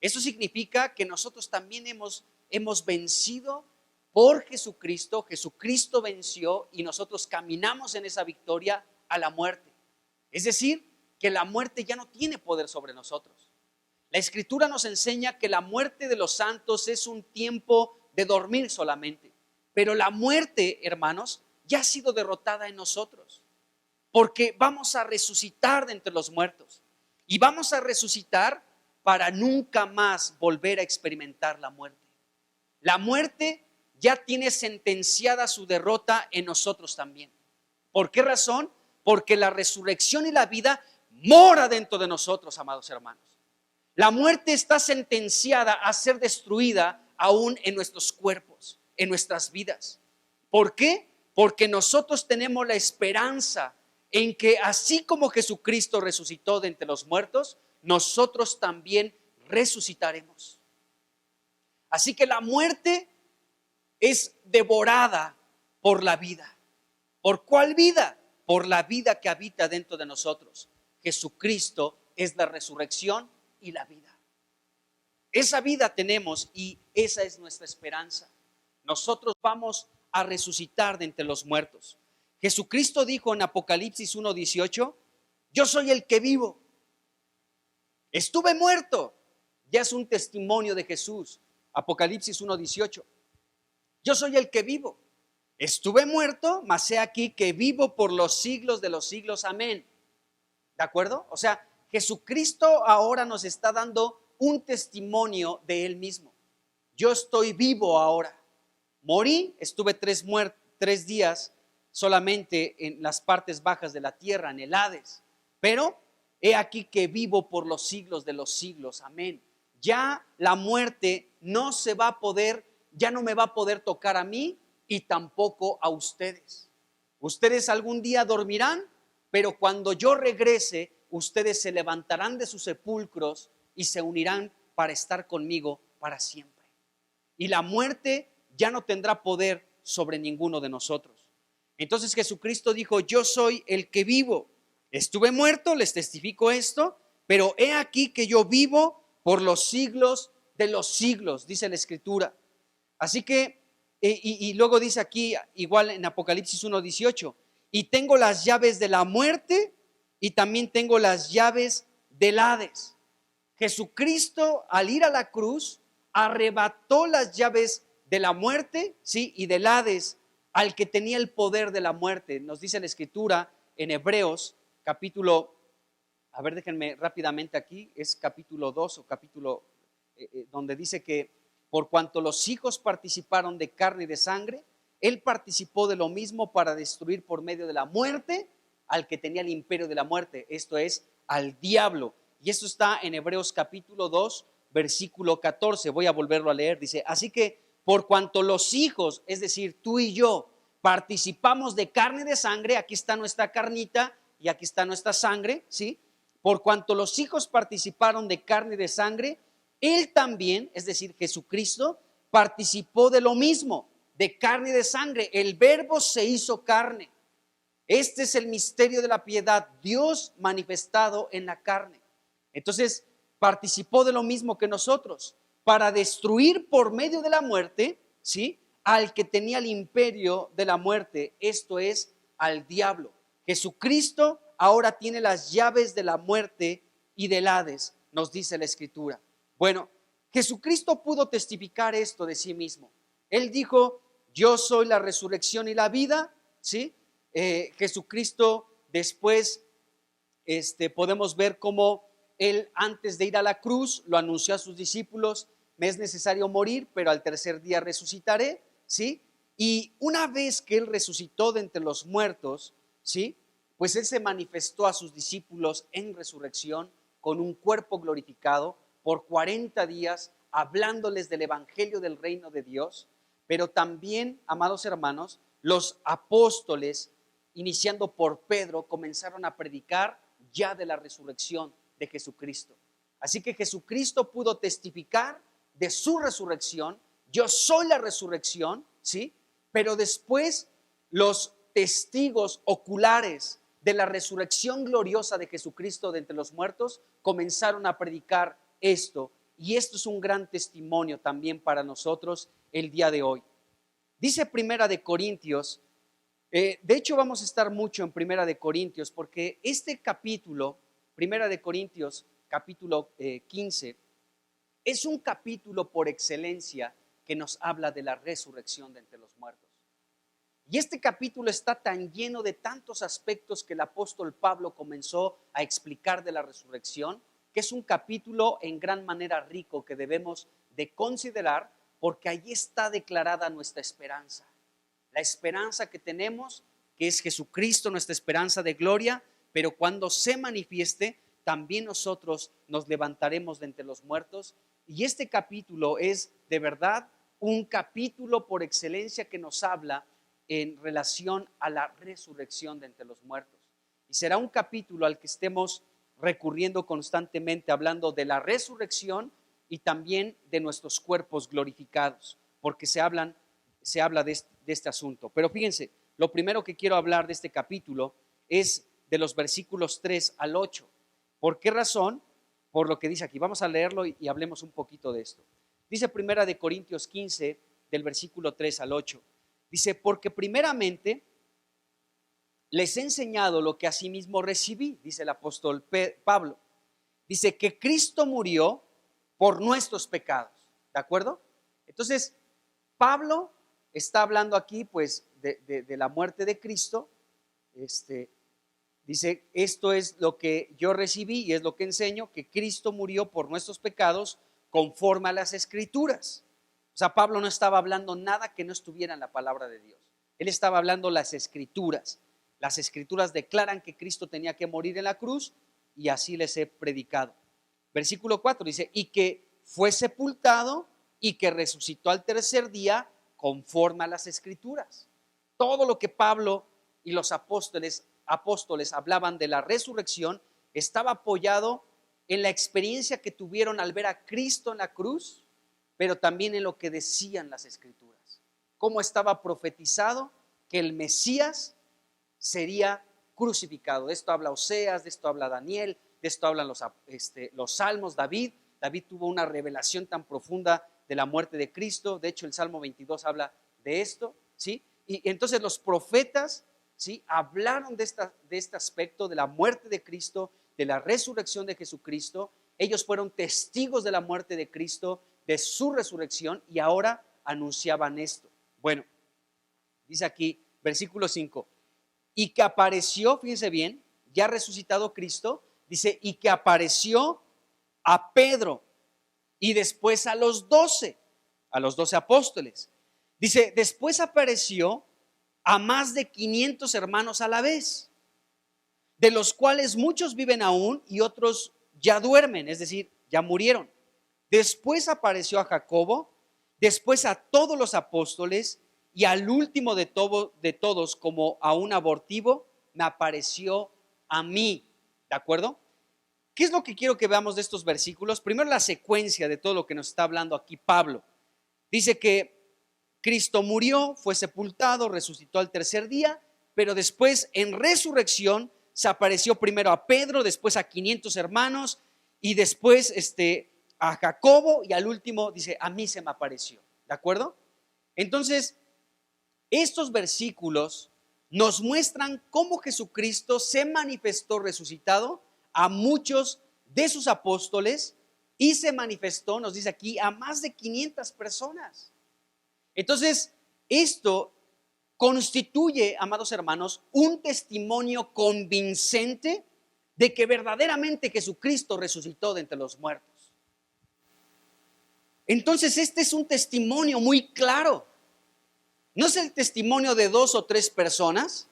Eso significa que nosotros también hemos vencido por Jesucristo. Jesucristo venció y nosotros caminamos en esa victoria a la muerte. Es decir, que la muerte ya no tiene poder sobre nosotros. La Escritura nos enseña que la muerte de los santos es un tiempo de dormir solamente. Pero la muerte, hermanos, ya ha sido derrotada en nosotros, porque vamos a resucitar de entre los muertos y vamos a resucitar para nunca más volver a experimentar la muerte. La muerte ya tiene sentenciada su derrota en nosotros también. ¿Por qué razón? Porque la resurrección y la vida mora dentro de nosotros, amados hermanos. La muerte está sentenciada a ser destruida aún en nuestros cuerpos, en nuestras vidas. ¿Por qué? Porque nosotros tenemos la esperanza en que así como Jesucristo resucitó de entre los muertos, nosotros también resucitaremos. Así que la muerte es devorada por la vida. ¿Por cuál vida? Por la vida que habita dentro de nosotros. Jesucristo es la resurrección y la vida. Esa vida tenemos y esa es nuestra esperanza. Nosotros vamos a resucitar de entre los muertos. Jesucristo dijo en Apocalipsis 1:18, yo soy el que vivo. Estuve muerto. Ya es un testimonio de Jesús. Apocalipsis 1:18. Yo soy el que vivo. Estuve muerto, mas he aquí que vivo por los siglos de los siglos. Amén. ¿De acuerdo? O sea, Jesucristo ahora nos está dando un testimonio de Él mismo. Yo estoy vivo ahora. Morí, estuve 3 días solamente en las partes bajas de la tierra, en el Hades. Pero he aquí que vivo por los siglos de los siglos. Amén. Ya la muerte no se va a poder, ya no me va a poder tocar a mí y tampoco a ustedes. Ustedes algún día dormirán, pero cuando yo regrese, ustedes se levantarán de sus sepulcros y se unirán para estar conmigo para siempre. Y la muerte ya no tendrá poder sobre ninguno de nosotros. Entonces Jesucristo dijo, yo soy el que vivo. Estuve muerto, les testifico esto, pero he aquí que yo vivo por los siglos de los siglos, dice la Escritura. Así que, y luego dice aquí, igual en Apocalipsis 1:18, y tengo las llaves de la muerte y también tengo las llaves del Hades. Jesucristo, al ir a la cruz, arrebató las llaves de la muerte, ¿sí? Y del Hades al que tenía el poder de la muerte. Nos dice la Escritura en Hebreos, capítulo, a ver, déjenme rápidamente aquí, es capítulo 2 o capítulo donde dice que por cuanto los hijos participaron de carne y de sangre, Él participó de lo mismo para destruir por medio de la muerte al que tenía el imperio de la muerte, esto es, al diablo. Y esto está en Hebreos capítulo 2, versículo 14. Voy a volverlo a leer. Dice, así que por cuanto los hijos, es decir, tú y yo, participamos de carne y de sangre, aquí está nuestra carnita y aquí está nuestra sangre, ¿sí? Por cuanto los hijos participaron de carne y de sangre, Él también, es decir, Jesucristo, participó de lo mismo, de carne y de sangre. El Verbo se hizo carne. Este es el misterio de la piedad, Dios manifestado en la carne. Entonces, participó de lo mismo que nosotros, para destruir por medio de la muerte, ¿sí? Al que tenía el imperio de la muerte, esto es, al diablo. Jesucristo ahora tiene las llaves de la muerte y del Hades, nos dice la Escritura. Bueno, Jesucristo pudo testificar esto de sí mismo. Él dijo, yo soy la resurrección y la vida, ¿sí? Jesucristo después podemos ver cómo Él antes de ir a la cruz lo anunció a sus discípulos, me es necesario morir, pero al tercer día resucitaré, ¿sí? Y una vez que Él resucitó de entre los muertos, ¿sí? Pues Él se manifestó a sus discípulos en resurrección con un cuerpo glorificado por 40 días, hablándoles del evangelio del reino de Dios, pero también, amados hermanos, los apóstoles, iniciando por Pedro, comenzaron a predicar ya de la resurrección de Jesucristo. Así que Jesucristo pudo testificar de su resurrección, yo soy la resurrección, ¿sí? Pero después los testigos oculares de la resurrección gloriosa de Jesucristo de entre los muertos comenzaron a predicar esto, y esto es un gran testimonio también para nosotros el día de hoy. Dice Primera de Corintios, de hecho vamos a estar mucho en Primera de Corintios, porque este capítulo, Primera de Corintios, capítulo 15, es un capítulo por excelencia que nos habla de la resurrección de entre los muertos. Y este capítulo está tan lleno de tantos aspectos que el apóstol Pablo comenzó a explicar de la resurrección, que es un capítulo en gran manera rico que debemos de considerar porque allí está declarada nuestra esperanza. La esperanza que tenemos, que es Jesucristo, nuestra esperanza de gloria, pero cuando se manifieste, también nosotros nos levantaremos de entre los muertos. Y este capítulo es de verdad un capítulo por excelencia que nos habla en relación a la resurrección de entre los muertos. Y será un capítulo al que estemos recurriendo constantemente, hablando de la resurrección y también de nuestros cuerpos glorificados, porque se habla de este asunto. Pero fíjense, lo primero que quiero hablar de este capítulo es de los versículos 3 al 8. ¿Por qué razón? Por lo que dice aquí. Vamos a leerlo y hablemos un poquito de esto. Dice Primera de Corintios 15, del versículo 3 al 8. Dice, porque primeramente les he enseñado lo que asimismo recibí, dice el apóstol Pablo. Dice que Cristo murió por nuestros pecados. ¿De acuerdo? Entonces, Pablo está hablando aquí pues de la muerte de Cristo. Dice, esto es lo que yo recibí y es lo que enseño, que Cristo murió por nuestros pecados conforme a las Escrituras. O sea, Pablo no estaba hablando nada que no estuviera en la palabra de Dios. Él estaba hablando las Escrituras. Las Escrituras declaran que Cristo tenía que morir en la cruz y así les he predicado. Versículo 4 dice, y que fue sepultado y que resucitó al tercer día conforme a las Escrituras. Todo lo que Pablo y los apóstoles hablaban de la resurrección estaba apoyado en la experiencia que tuvieron al ver a Cristo en la cruz, pero también en lo que decían las Escrituras. Cómo estaba profetizado que el Mesías sería crucificado. De esto habla Oseas, de esto habla Daniel, de esto hablan los salmos. David tuvo una revelación tan profunda de la muerte de Cristo. De hecho, el Salmo 22 habla de esto, ¿sí? Y entonces los profetas, ¿sí?, hablaron de este aspecto de la muerte de Cristo, de la resurrección de Jesucristo. Ellos fueron testigos de la muerte de Cristo, de su resurrección, y ahora anunciaban esto. Bueno, dice aquí, versículo 5, y que apareció, fíjense bien, ya resucitado Cristo, dice, y que apareció a Pedro y después a los 12 apóstoles. Dice, después apareció a más de 500 hermanos a la vez, de los cuales muchos viven aún y otros ya duermen, es decir, ya murieron. Después apareció a Jacobo, después a todos los apóstoles, y al último de todos, como a un abortivo, me apareció a mí. ¿De acuerdo? ¿Qué es lo que quiero que veamos de estos versículos? Primero, la secuencia de todo lo que nos está hablando aquí Pablo. Dice que Cristo murió, fue sepultado, resucitó al tercer día, pero después en resurrección se apareció primero a Pedro, después a 500 hermanos y después a Jacobo, y al último dice, a mí se me apareció. ¿De acuerdo? Entonces, estos versículos nos muestran cómo Jesucristo se manifestó resucitado a muchos de sus apóstoles y se manifestó, nos dice aquí, a más de 500 personas. Entonces, esto constituye, amados hermanos, un testimonio convincente de que verdaderamente Jesucristo resucitó de entre los muertos. Entonces, este es un testimonio muy claro. No es el testimonio de 2 o 3 personas,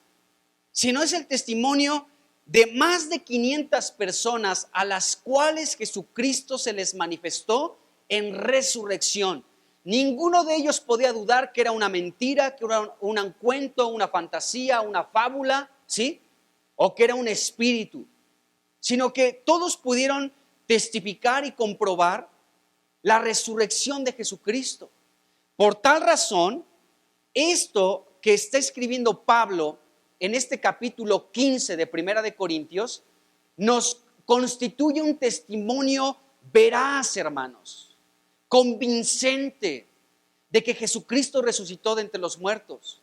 sino es el testimonio de más de 500 personas a las cuales Jesucristo se les manifestó en resurrección. Ninguno de ellos podía dudar que era una mentira, que era un cuento, una fantasía, una fábula, ¿sí? O que era un espíritu, sino que todos pudieron testificar y comprobar la resurrección de Jesucristo. Por tal razón, esto que está escribiendo Pablo en este capítulo 15 de Primera de Corintios nos constituye un testimonio veraz, hermanos, convincente de que Jesucristo resucitó de entre los muertos.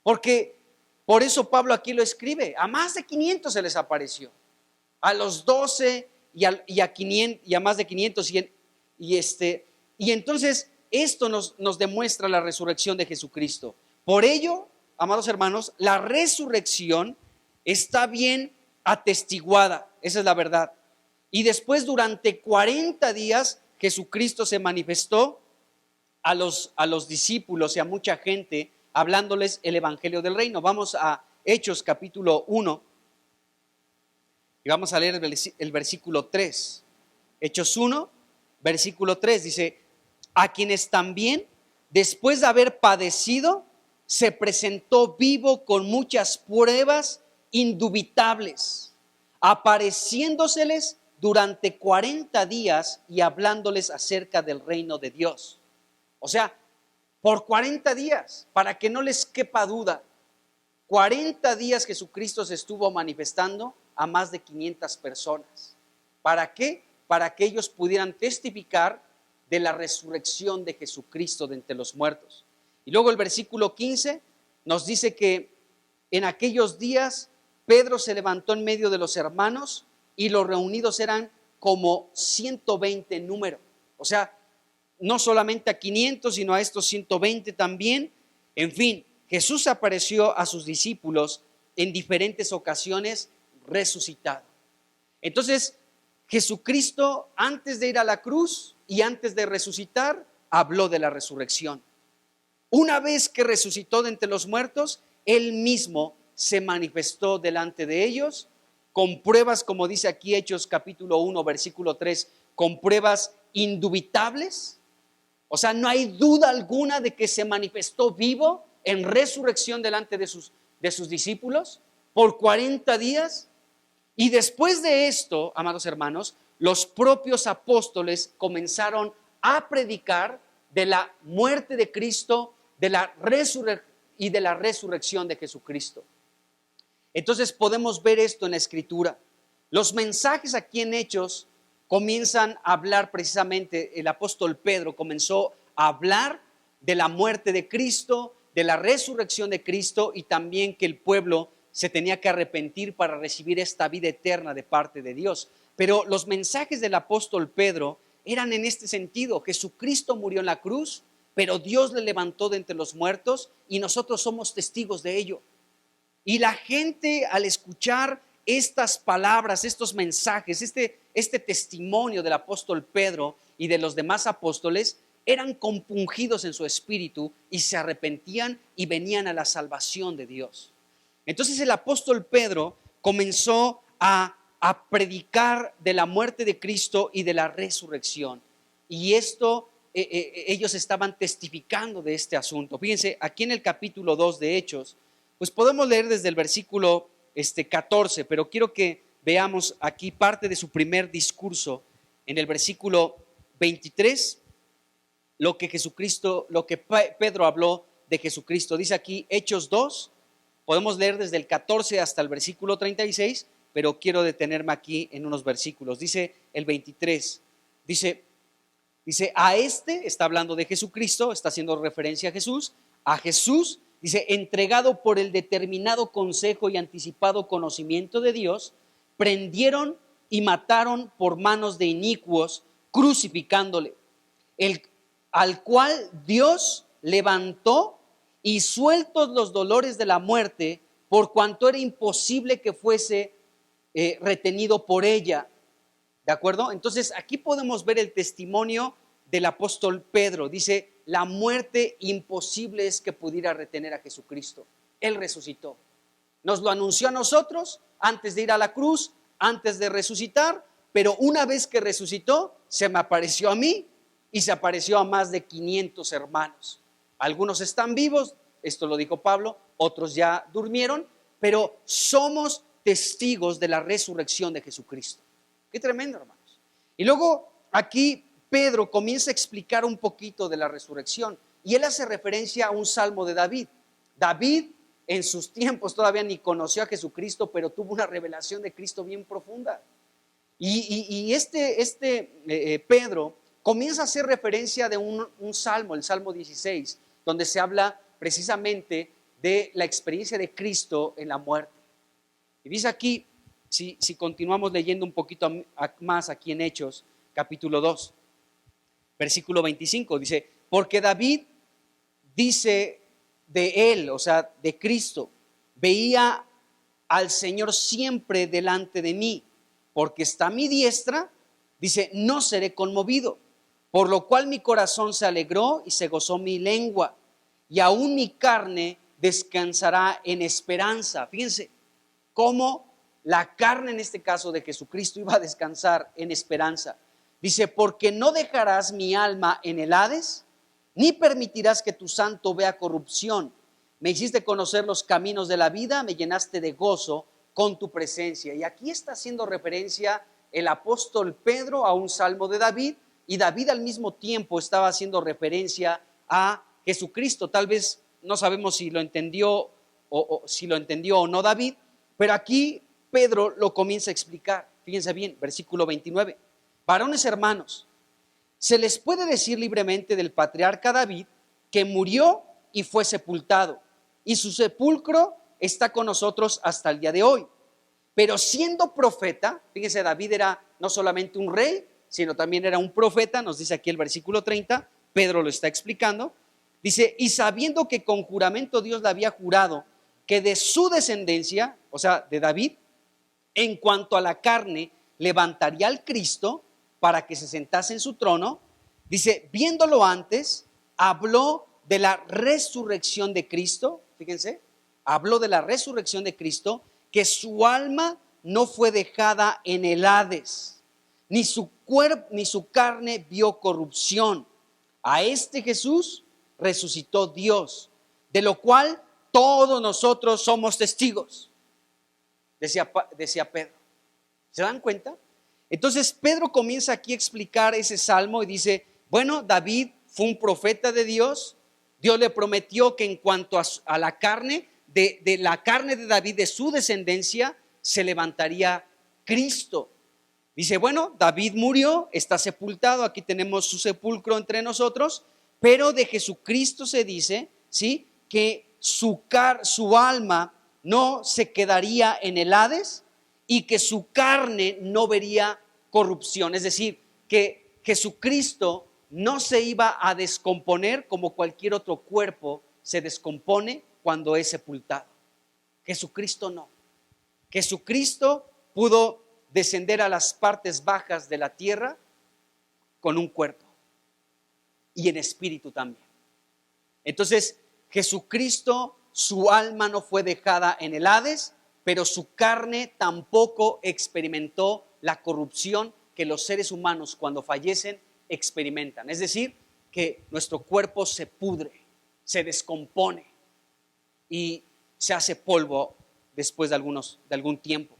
Porque por eso Pablo aquí lo escribe, a más de 500 se les apareció, a los 12 y a más de 500 y entonces esto nos demuestra la resurrección de Jesucristo. Por ello, amados hermanos, la resurrección está bien atestiguada, esa es la verdad. Y después, durante 40 días, Jesucristo se manifestó a los discípulos y a mucha gente hablándoles el evangelio del reino. Vamos a Hechos capítulo 1 y vamos a leer el versículo 3. Hechos 1, versículo 3 dice: a quienes también, después de haber padecido, se presentó vivo con muchas pruebas indubitables, apareciéndoseles durante 40 días y hablándoles acerca del reino de Dios. O sea, por 40 días, para que no les quepa duda, 40 días Jesucristo se estuvo manifestando a más de 500 personas. ¿Para qué? Para que ellos pudieran testificar de la resurrección de Jesucristo de entre los muertos. Y luego el versículo 15 nos dice que en aquellos días Pedro se levantó en medio de los hermanos y los reunidos eran como 120 en número. O sea, no solamente a 500, sino a estos 120 también. En fin, Jesús apareció a sus discípulos en diferentes ocasiones resucitado. Entonces, Jesucristo, antes de ir a la cruz y antes de resucitar, habló de la resurrección. Una vez que resucitó de entre los muertos, Él mismo se manifestó delante de ellos con pruebas, como dice aquí Hechos capítulo 1, versículo 3, con pruebas indubitables. O sea, no hay duda alguna de que se manifestó vivo en resurrección delante de sus discípulos por 40 días. Y después de esto, amados hermanos, los propios apóstoles comenzaron a predicar de la muerte de Cristo, de la resurrección de Jesucristo. Entonces podemos ver esto en la Escritura. Los mensajes aquí en Hechos comienzan a hablar precisamente, el apóstol Pedro comenzó a hablar de la muerte de Cristo, de la resurrección de Cristo y también que el pueblo se tenía que arrepentir para recibir esta vida eterna de parte de Dios. Pero los mensajes del apóstol Pedro eran en este sentido: Jesucristo murió en la cruz, pero Dios le levantó de entre los muertos y nosotros somos testigos de ello. Y la gente, al escuchar estas palabras, estos mensajes, este testimonio del apóstol Pedro y de los demás apóstoles, eran compungidos en su espíritu y se arrepentían y venían a la salvación de Dios. Entonces el apóstol Pedro comenzó a predicar de la muerte de Cristo y de la resurrección. Y esto, ellos estaban testificando de este asunto. Fíjense, aquí en el capítulo 2 de Hechos, pues podemos leer desde el versículo 14, pero quiero que veamos aquí parte de su primer discurso en el versículo 23, lo que Pedro habló de Jesucristo. Dice aquí Hechos 2, podemos leer desde el 14 hasta el versículo 36, pero quiero detenerme aquí en unos versículos. Dice el 23, dice, está hablando de Jesucristo, está haciendo referencia a Jesús, dice, entregado por el determinado consejo y anticipado conocimiento de Dios, prendieron y mataron por manos de inicuos, crucificándole, al cual Dios levantó y sueltos los dolores de la muerte, por cuanto era imposible que fuese retenido por ella. ¿De acuerdo? Entonces aquí podemos ver el testimonio del apóstol Pedro. Dice, la muerte imposible es que pudiera retener a Jesucristo. Él resucitó. Nos lo anunció a nosotros antes de ir a la cruz, antes de resucitar, pero una vez que resucitó, se me apareció a mí y se apareció a más de 500 hermanos. Algunos están vivos, esto lo dijo Pablo, otros ya durmieron, pero somos testigos de la resurrección de Jesucristo. Qué tremendo, hermanos. Y luego aquí Pedro comienza a explicar un poquito de la resurrección y él hace referencia a un salmo de David. David en sus tiempos todavía ni conoció a Jesucristo, pero tuvo una revelación de Cristo bien profunda. Y Pedro comienza a hacer referencia de un salmo, el Salmo 16, donde se habla precisamente de la experiencia de Cristo en la muerte. Y dice aquí, si continuamos leyendo un poquito más aquí en Hechos, capítulo 2, versículo 25, dice, porque David dice de él, o sea, de Cristo, veía al Señor siempre delante de mí, porque está a mi diestra, dice, no seré conmovido. por lo cual mi corazón se alegró y se gozó mi lengua, y aún mi carne descansará en esperanza. Fíjense cómo la carne, en este caso de Jesucristo, iba a descansar en esperanza. Dice, porque no dejarás mi alma en el Hades, ni permitirás que tu santo vea corrupción. Me hiciste conocer los caminos de la vida, me llenaste de gozo con tu presencia. Y aquí está haciendo referencia el apóstol Pedro a un salmo de David, y David al mismo tiempo estaba haciendo referencia a Jesucristo. Tal vez no sabemos si lo entendió o no David, pero aquí Pedro lo comienza a explicar. Fíjense bien, versículo 29. Varones hermanos, se les puede decir libremente del patriarca David que murió y fue sepultado, y su sepulcro está con nosotros hasta el día de hoy. Pero siendo profeta, fíjense, David era no solamente un rey, sino también era un profeta, nos dice aquí el versículo 30, Pedro lo está explicando, dice, y sabiendo que con juramento Dios le había jurado que de su descendencia, o sea, de David, en cuanto a la carne, levantaría al Cristo para que se sentase en su trono, dice, viéndolo antes, habló de la resurrección de Cristo, fíjense, habló de la resurrección de Cristo, que su alma no fue dejada en el Hades, ni su cuerpo ni su carne vio corrupción. A este Jesús resucitó Dios, de lo cual todos nosotros somos testigos, decía Pedro. ¿Se dan cuenta? Entonces Pedro comienza aquí a explicar ese salmo y dice, bueno, David fue un profeta de Dios. Dios le prometió que en cuanto a la carne, de la carne de David, de su descendencia, se levantaría Cristo. Dice, bueno, David murió, está sepultado, aquí tenemos su sepulcro entre nosotros, pero de Jesucristo se dice, ¿sí?, que su alma no se quedaría en el Hades y que su carne no vería corrupción. Es decir, que Jesucristo no se iba a descomponer como cualquier otro cuerpo se descompone cuando es sepultado. Jesucristo no. Jesucristo pudo descender a las partes bajas de la tierra con un cuerpo y en espíritu también. Entonces, Jesucristo, su alma no fue dejada en el Hades, pero su carne tampoco experimentó la corrupción que los seres humanos cuando fallecen experimentan. Es decir, que nuestro cuerpo se pudre, se descompone y se hace polvo después de algún tiempo.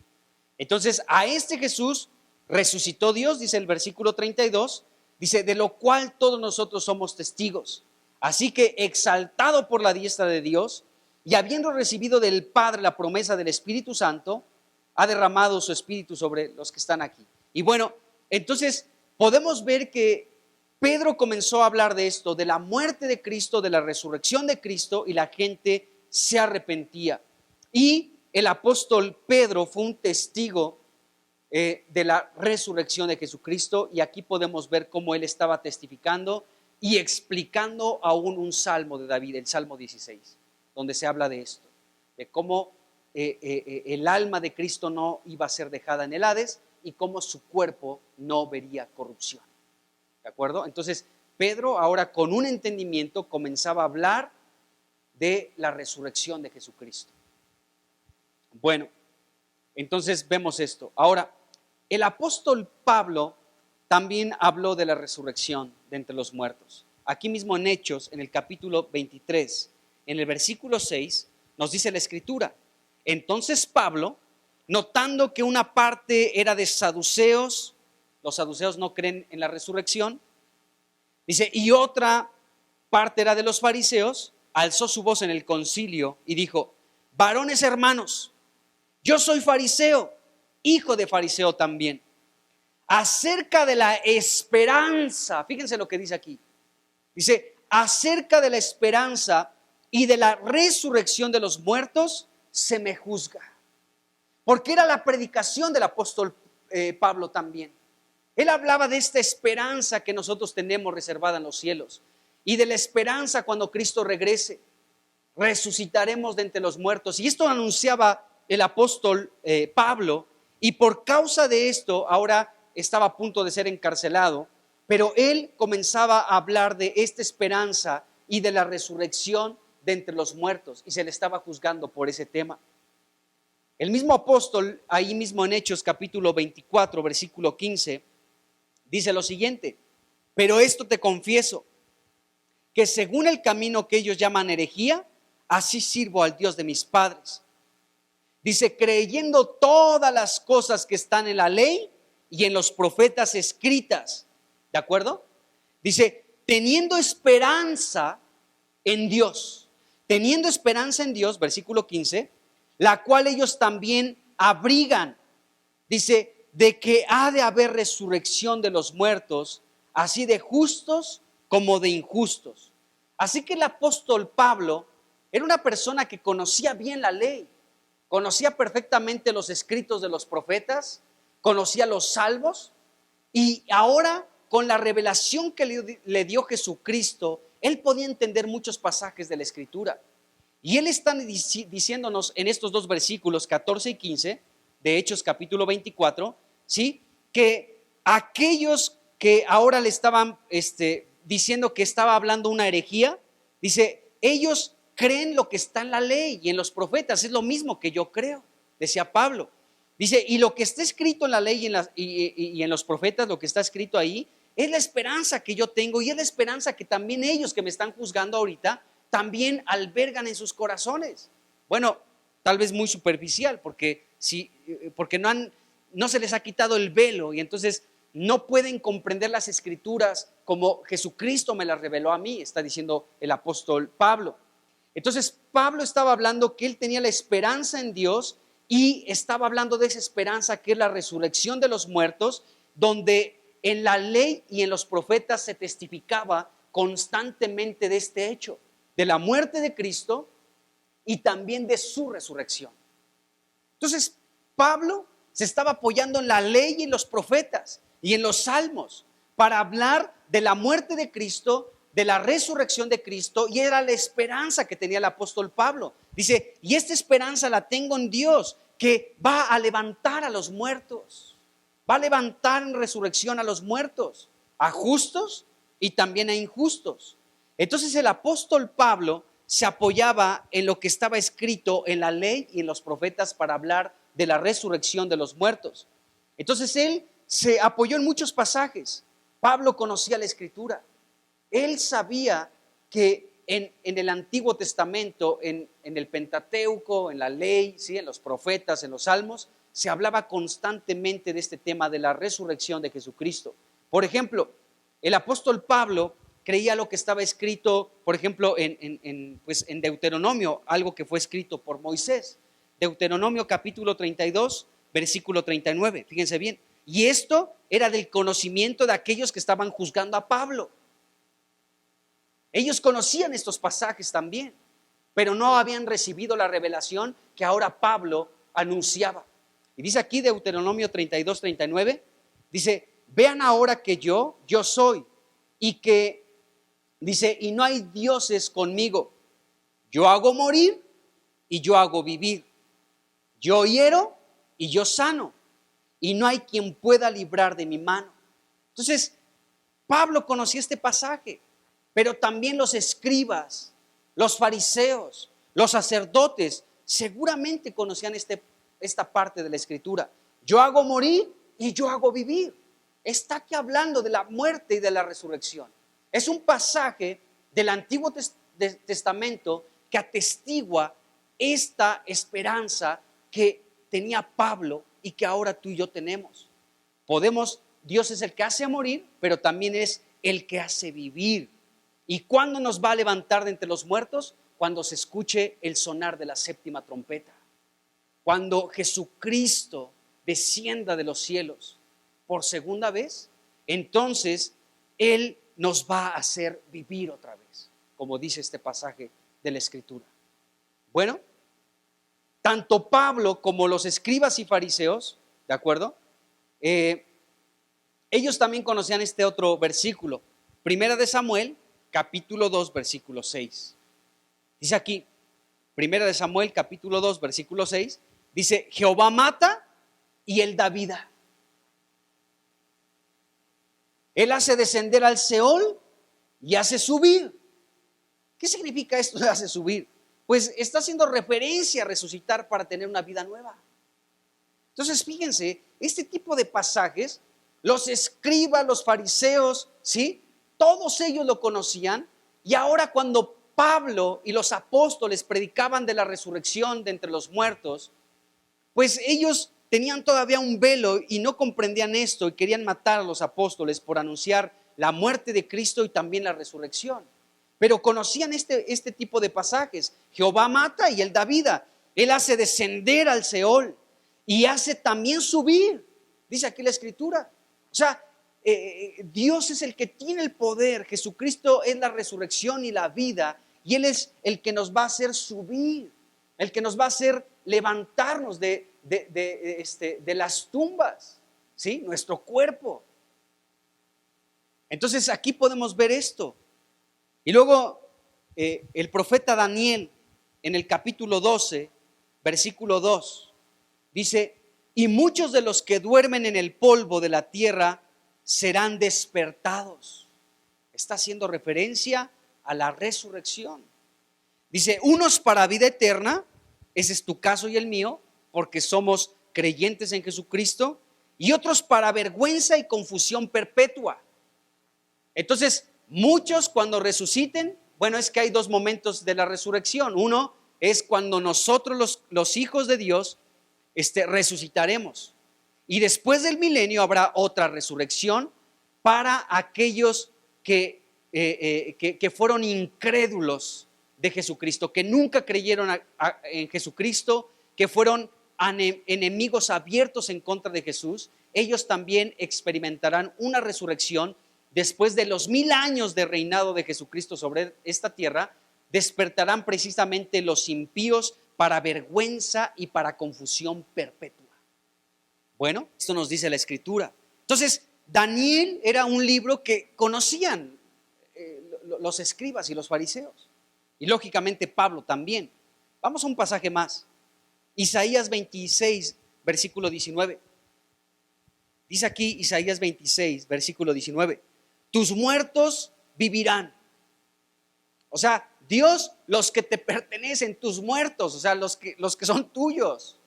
Entonces, a este Jesús resucitó Dios, dice el versículo 32, dice, de lo cual todos nosotros somos testigos. Así que, exaltado por la diestra de Dios y habiendo recibido del Padre la promesa del Espíritu Santo, ha derramado su Espíritu sobre los que están aquí. Y bueno, entonces podemos ver que Pedro comenzó a hablar de esto, de la muerte de Cristo, de la resurrección de Cristo, y la gente se arrepentía. Y el apóstol Pedro fue un testigo de la resurrección de Jesucristo, y aquí podemos ver cómo él estaba testificando y explicando aún un salmo de David, el Salmo 16, donde se habla de esto, de cómo el alma de Cristo no iba a ser dejada en el Hades y cómo su cuerpo no vería corrupción. ¿De acuerdo? Entonces, Pedro ahora con un entendimiento comenzaba a hablar de la resurrección de Jesucristo. Bueno, entonces vemos esto. Ahora, el apóstol Pablo también habló de la resurrección de entre los muertos. Aquí mismo en Hechos, en el capítulo 23, en el versículo 6, nos dice la Escritura. Entonces Pablo, notando que una parte era de saduceos, los saduceos no creen en la resurrección, dice, y otra parte era de los fariseos, alzó su voz en el concilio y dijo, varones hermanos, yo soy fariseo, hijo de fariseo también. Acerca de la esperanza, fíjense lo que dice aquí. Dice, acerca de la esperanza y de la resurrección de los muertos, se me juzga. Porque era la predicación del apóstol Pablo también. Él hablaba de esta esperanza que nosotros tenemos reservada en los cielos y de la esperanza cuando Cristo regrese. Resucitaremos de entre los muertos. Y esto anunciaba el apóstol Pablo, y por causa de esto ahora estaba a punto de ser encarcelado pero él comenzaba a hablar de esta esperanza y de la resurrección de entre los muertos, y se le estaba juzgando por ese tema. El mismo apóstol, ahí mismo en Hechos capítulo 24, versículo 15, dice lo siguiente: pero esto te confieso, que según el camino que ellos llaman herejía, así sirvo al Dios de mis padres. Dice, creyendo todas las cosas que están en la ley y en los profetas escritas. ¿De acuerdo? Dice, teniendo esperanza en Dios. Teniendo esperanza en Dios, versículo 15, la cual ellos también abrigan. Dice, de que ha de haber resurrección de los muertos, así de justos como de injustos. Así que el apóstol Pablo era una persona que conocía bien la ley, conocía perfectamente los escritos de los profetas, conocía los salmos, y ahora con la revelación que le dio Jesucristo, él podía entender muchos pasajes de la Escritura. Y él está diciéndonos en estos dos versículos 14 y 15 de Hechos capítulo 24, ¿sí? Que aquellos que ahora le estaban diciendo que estaba hablando una herejía, dice, ellos creen lo que está en la ley y en los profetas, es lo mismo que yo creo, decía Pablo. Dice, y lo que está escrito en la ley y en los profetas, lo que está escrito ahí, es la esperanza que yo tengo y es la esperanza que también ellos que me están juzgando ahorita, también albergan en sus corazones. Bueno, tal vez muy superficial, porque no se les ha quitado el velo y entonces no pueden comprender las escrituras como Jesucristo me las reveló a mí, está diciendo el apóstol Pablo. Entonces Pablo estaba hablando que él tenía la esperanza en Dios y estaba hablando de esa esperanza que es la resurrección de los muertos, donde en la ley y en los profetas se testificaba constantemente de este hecho, de la muerte de Cristo y también de su resurrección. Entonces Pablo se estaba apoyando en la ley y en los profetas y en los salmos para hablar de la muerte de Cristo, de la resurrección de Cristo, y era la esperanza que tenía el apóstol Pablo. Dice, y esta esperanza la tengo en Dios, que va a levantar a los muertos, va a levantar en resurrección a los muertos, a justos y también a injustos. Entonces el apóstol Pablo se apoyaba en lo que estaba escrito en la ley y en los profetas para hablar de la resurrección de los muertos. Entonces él se apoyó en muchos pasajes. Pablo conocía la escritura. Él sabía que en el Antiguo Testamento, en el Pentateuco, en la ley, ¿sí? En los profetas, en los salmos, se hablaba constantemente de este tema de la resurrección de Jesucristo. Por ejemplo, el apóstol Pablo creía lo que estaba escrito, por ejemplo, en Deuteronomio, algo que fue escrito por Moisés. Deuteronomio capítulo 32, versículo 39, fíjense bien. Y esto era del conocimiento de aquellos que estaban juzgando a Pablo. Ellos conocían estos pasajes también, pero no habían recibido la revelación que ahora Pablo anunciaba. Y dice aquí Deuteronomio 32, 39, dice, vean ahora que yo soy, y que, dice, y no hay dioses conmigo. Yo hago morir y yo hago vivir. Yo hiero y yo sano, y no hay quien pueda librar de mi mano. Entonces, Pablo conocía este pasaje, pero también los escribas, los fariseos, los sacerdotes, seguramente conocían esta parte de la escritura. Yo hago morir y yo hago vivir. Está aquí hablando de la muerte y de la resurrección. Es un pasaje del Antiguo Testamento que atestigua esta esperanza que tenía Pablo y que ahora tú y yo tenemos. Dios es el que hace morir, pero también es el que hace vivir. ¿Y cuándo nos va a levantar de entre los muertos? Cuando se escuche el sonar de la séptima trompeta. Cuando Jesucristo descienda de los cielos por segunda vez, entonces Él nos va a hacer vivir otra vez, como dice este pasaje de la Escritura. Bueno, tanto Pablo como los escribas y fariseos, ¿de acuerdo? Ellos también conocían este otro versículo, Primera de Samuel, capítulo 2, versículo 6. Dice aquí, Primera de Samuel, capítulo 2, versículo 6, dice, Jehová mata y él da vida. Él hace descender al Seol y hace subir. ¿Qué significa esto de hace subir? Pues está haciendo referencia a resucitar para tener una vida nueva. Entonces, fíjense, este tipo de pasajes, los escribas, los fariseos, ¿sí? Todos ellos lo conocían, y ahora cuando Pablo y los apóstoles predicaban de la resurrección de entre los muertos, pues ellos tenían todavía un velo y no comprendían esto y querían matar a los apóstoles por anunciar la muerte de Cristo y también la resurrección. Pero conocían este tipo de pasajes. Jehová mata y él da vida. Él hace descender al Seol y hace también subir, dice aquí la Escritura. O sea, Dios es el que tiene el poder. Jesucristo es la resurrección y la vida, y Él es el que nos va a hacer subir, el que nos va a hacer levantarnos de las tumbas, ¿sí? Nuestro cuerpo. Entonces aquí podemos ver esto. Y luego el profeta Daniel, en el capítulo 12, versículo 2, dice: y muchos de los que duermen en el polvo de la tierra serán despertados. Está haciendo referencia a la resurrección. Dice: unos para vida eterna, ese es tu caso y el mío, porque somos creyentes en Jesucristo, y otros para vergüenza y confusión perpetua. Entonces, muchos cuando resuciten, bueno, es que hay dos momentos de la resurrección. Uno es cuando nosotros los hijos de Dios resucitaremos. Y después del milenio habrá otra resurrección para aquellos que fueron incrédulos de Jesucristo, que nunca creyeron en Jesucristo, que fueron enemigos abiertos en contra de Jesús. Ellos también experimentarán una resurrección. Después de los 1000 años de reinado de Jesucristo sobre esta tierra, despertarán precisamente los impíos para vergüenza y para confusión perpetua. Bueno, esto nos dice la Escritura. Entonces, Daniel era un libro que conocían los escribas y los fariseos. Y lógicamente Pablo también. Vamos a un pasaje más. Isaías 26, versículo 19. Dice aquí Isaías 26, versículo 19. Tus muertos vivirán. O sea, Dios, los que te pertenecen, tus muertos, o sea, los que son tuyos.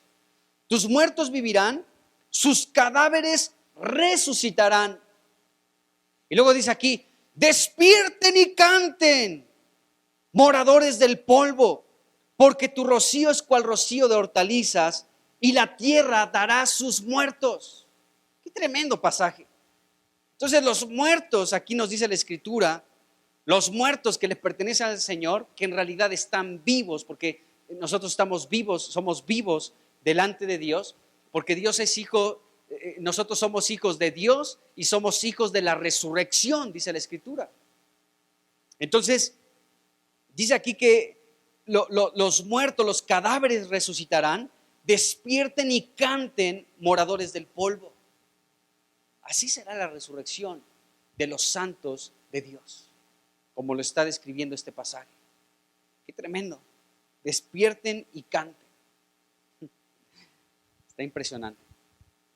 Tus muertos vivirán, sus cadáveres resucitarán. Y luego dice aquí: despierten y canten, moradores del polvo, porque tu rocío es cual rocío de hortalizas, y la tierra dará sus muertos. Qué tremendo pasaje. Entonces los muertos, aquí nos dice la Escritura, los muertos que le pertenecen al Señor, que en realidad están vivos, porque nosotros estamos vivos, somos vivos delante de Dios, porque Dios es hijo, nosotros somos hijos de Dios y somos hijos de la resurrección, dice la Escritura. Entonces, dice aquí que los muertos, los cadáveres resucitarán, despierten y canten, moradores del polvo. Así será la resurrección de los santos de Dios, como lo está describiendo este pasaje. Qué tremendo. Despierten y canten. Está impresionante.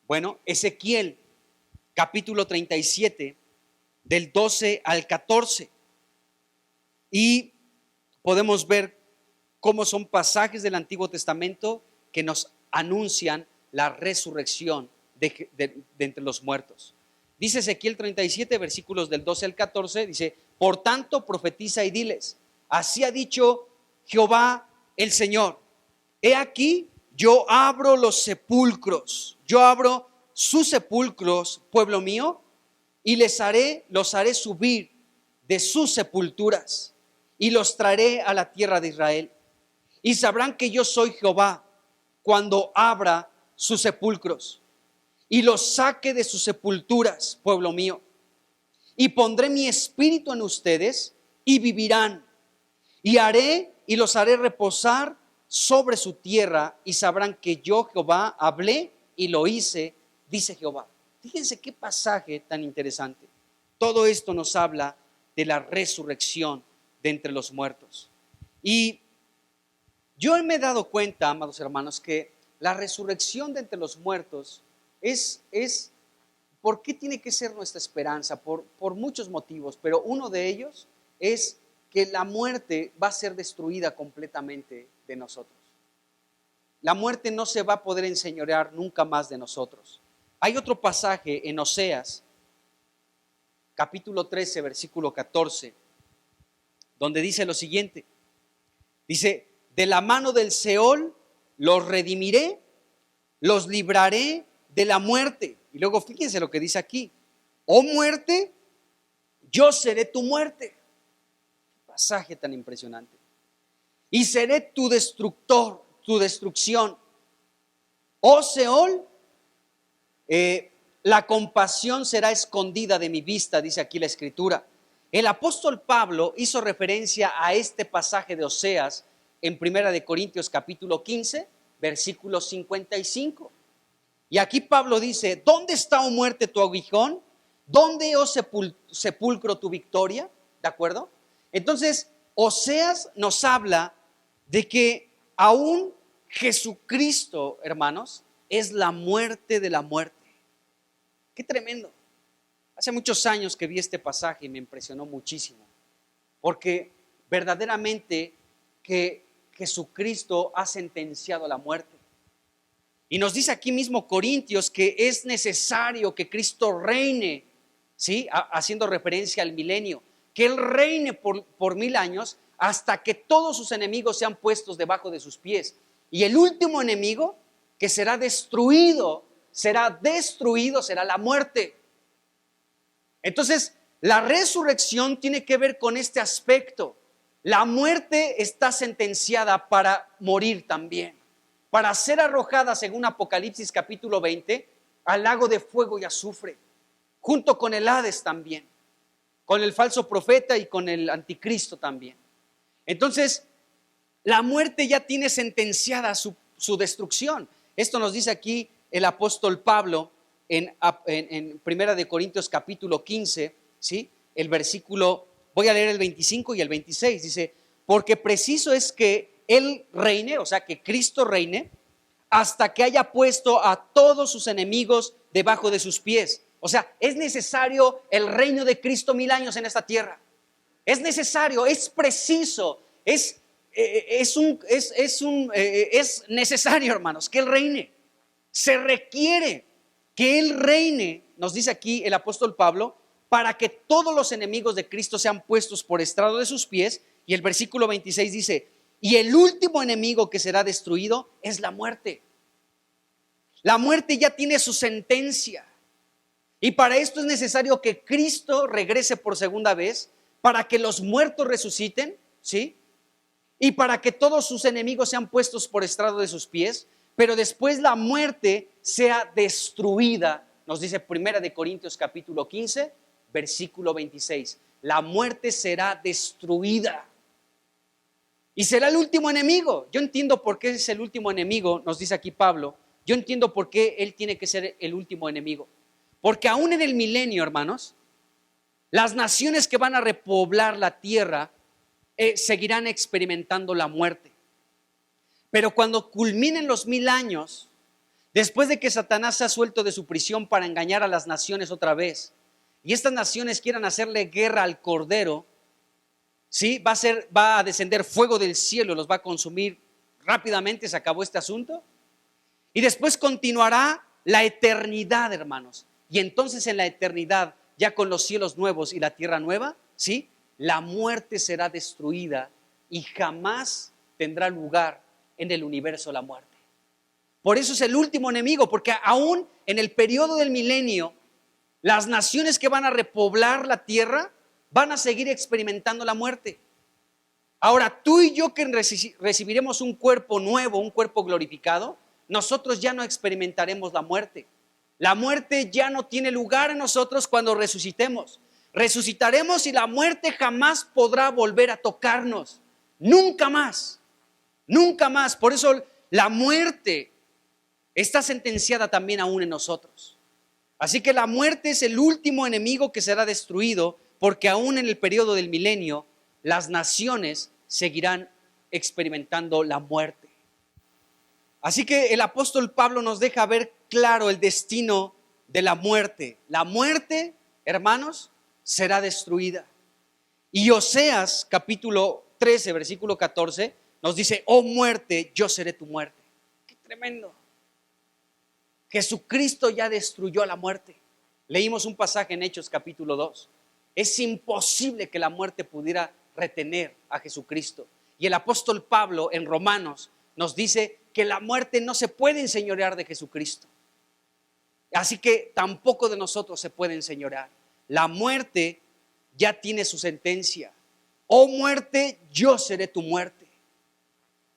Bueno, Ezequiel, capítulo 37, del 12 al 14. Y podemos ver cómo son pasajes del Antiguo Testamento que nos anuncian la resurrección de entre los muertos. Dice Ezequiel 37, versículos del 12 al 14, dice: por tanto profetiza y diles, así ha dicho Jehová el Señor, he aquí yo abro los sepulcros, yo abro sus sepulcros, pueblo mío, y los haré subir de sus sepulturas y los traeré a la tierra de Israel, y sabrán que yo soy Jehová cuando abra sus sepulcros y los saque de sus sepulturas, pueblo mío, y pondré mi espíritu en ustedes y vivirán, y los haré reposar sobre su tierra, y sabrán que yo Jehová hablé y lo hice, dice Jehová. Fíjense qué pasaje tan interesante. Todo esto nos habla de la resurrección de entre los muertos. Y yo me he dado cuenta, amados hermanos, que la resurrección de entre los muertos es ¿por qué tiene que ser nuestra esperanza? Por muchos motivos, pero uno de ellos es que la muerte va a ser destruida completamente de nosotros. La muerte no se va a poder enseñorear nunca más de nosotros. Hay otro pasaje en Oseas, capítulo 13, versículo 14, donde dice lo siguiente. Dice, de la mano del Seol los redimiré, los libraré de la muerte. Y luego fíjense lo que dice aquí. Oh muerte, yo seré tu muerte. Qué pasaje tan impresionante. Y seré tu destructor, tu destrucción. Oh Seol, la compasión será escondida de mi vista, dice aquí la escritura. El apóstol Pablo hizo referencia a este pasaje de Oseas en 1 Corintios capítulo 15, versículo 55. Y aquí Pablo dice, ¿dónde está, oh muerte, tu aguijón? ¿Dónde, oh sepulcro, tu victoria? ¿De acuerdo? Entonces, Oseas nos habla de que aún Jesucristo, hermanos, es la muerte de la muerte. Qué tremendo. Hace muchos años que vi este pasaje y me impresionó muchísimo, porque verdaderamente que Jesucristo ha sentenciado la muerte. Y nos dice aquí mismo Corintios que es necesario que Cristo reine, ¿sí? Haciendo referencia al milenio, que Él reine por 1000 años hasta que todos sus enemigos sean puestos debajo de sus pies. Y el último enemigo que será destruido será la muerte. Entonces, la resurrección tiene que ver con este aspecto. La muerte está sentenciada para morir también, para ser arrojada, según Apocalipsis capítulo 20, al lago de fuego y azufre, junto con el Hades también, con el falso profeta y con el anticristo también. Entonces, la muerte ya tiene sentenciada su destrucción. Esto nos dice aquí el apóstol Pablo en 1 Corintios capítulo 15, ¿sí? El versículo, voy a leer el 25 y el 26, dice, porque preciso es que Él reine, o sea, que Cristo reine, hasta que haya puesto a todos sus enemigos debajo de sus pies. O sea, es necesario el reino de Cristo 1000 años en esta tierra. Es necesario, es preciso, es necesario, hermanos, que Él reine. Se requiere que Él reine, nos dice aquí el apóstol Pablo, para que todos los enemigos de Cristo sean puestos por estrado de sus pies. Y el versículo 26 dice, y el último enemigo que será destruido es la muerte. La muerte ya tiene su sentencia. Y para esto es necesario que Cristo regrese por segunda vez, para que los muertos resuciten, ¿sí? Y para que todos sus enemigos sean puestos por estrado de sus pies, pero después la muerte sea destruida. Nos dice 1 Corintios capítulo 15, versículo 26. La muerte será destruida. Y será el último enemigo. Yo entiendo por qué es el último enemigo, nos dice aquí Pablo. Yo entiendo por qué Él tiene que ser el último enemigo. Porque aún en el milenio, hermanos, las naciones que van a repoblar la tierra seguirán experimentando la muerte. Pero cuando culminen los 1000 años, después de que Satanás se ha suelto de su prisión para engañar a las naciones otra vez, y estas naciones quieran hacerle guerra al Cordero, ¿sí? Va a descender fuego del cielo, los va a consumir rápidamente, se acabó este asunto. Y después continuará la eternidad, hermanos. Y entonces en la eternidad, ya con los cielos nuevos y la tierra nueva, ¿sí? La muerte será destruida y jamás tendrá lugar en el universo la muerte. Por eso es el último enemigo, porque aún en el periodo del milenio, las naciones que van a repoblar la tierra van a seguir experimentando la muerte. Ahora, tú y yo que recibiremos un cuerpo nuevo, un cuerpo glorificado, nosotros ya no experimentaremos la muerte. La muerte ya no tiene lugar en nosotros cuando resucitemos. Resucitaremos y la muerte jamás podrá volver a tocarnos. Nunca más. Nunca más. Por eso la muerte está sentenciada también aún en nosotros. Así que la muerte es el último enemigo que será destruido, porque aún en el periodo del milenio las naciones seguirán experimentando la muerte. Así que el apóstol Pablo nos deja ver claro el destino de la muerte. La muerte, hermanos, será destruida. Y Oseas capítulo 13, versículo 14, nos dice: oh muerte, yo seré tu muerte. ¡Qué tremendo! Jesucristo ya destruyó la muerte. Leímos un pasaje en Hechos capítulo 2. Es imposible que la muerte pudiera retener a Jesucristo. Y el apóstol Pablo en Romanos nos dice que la muerte no se puede enseñorear de Jesucristo. Así que tampoco de nosotros se puede enseñorear. La muerte ya tiene su sentencia. Oh muerte, yo seré tu muerte.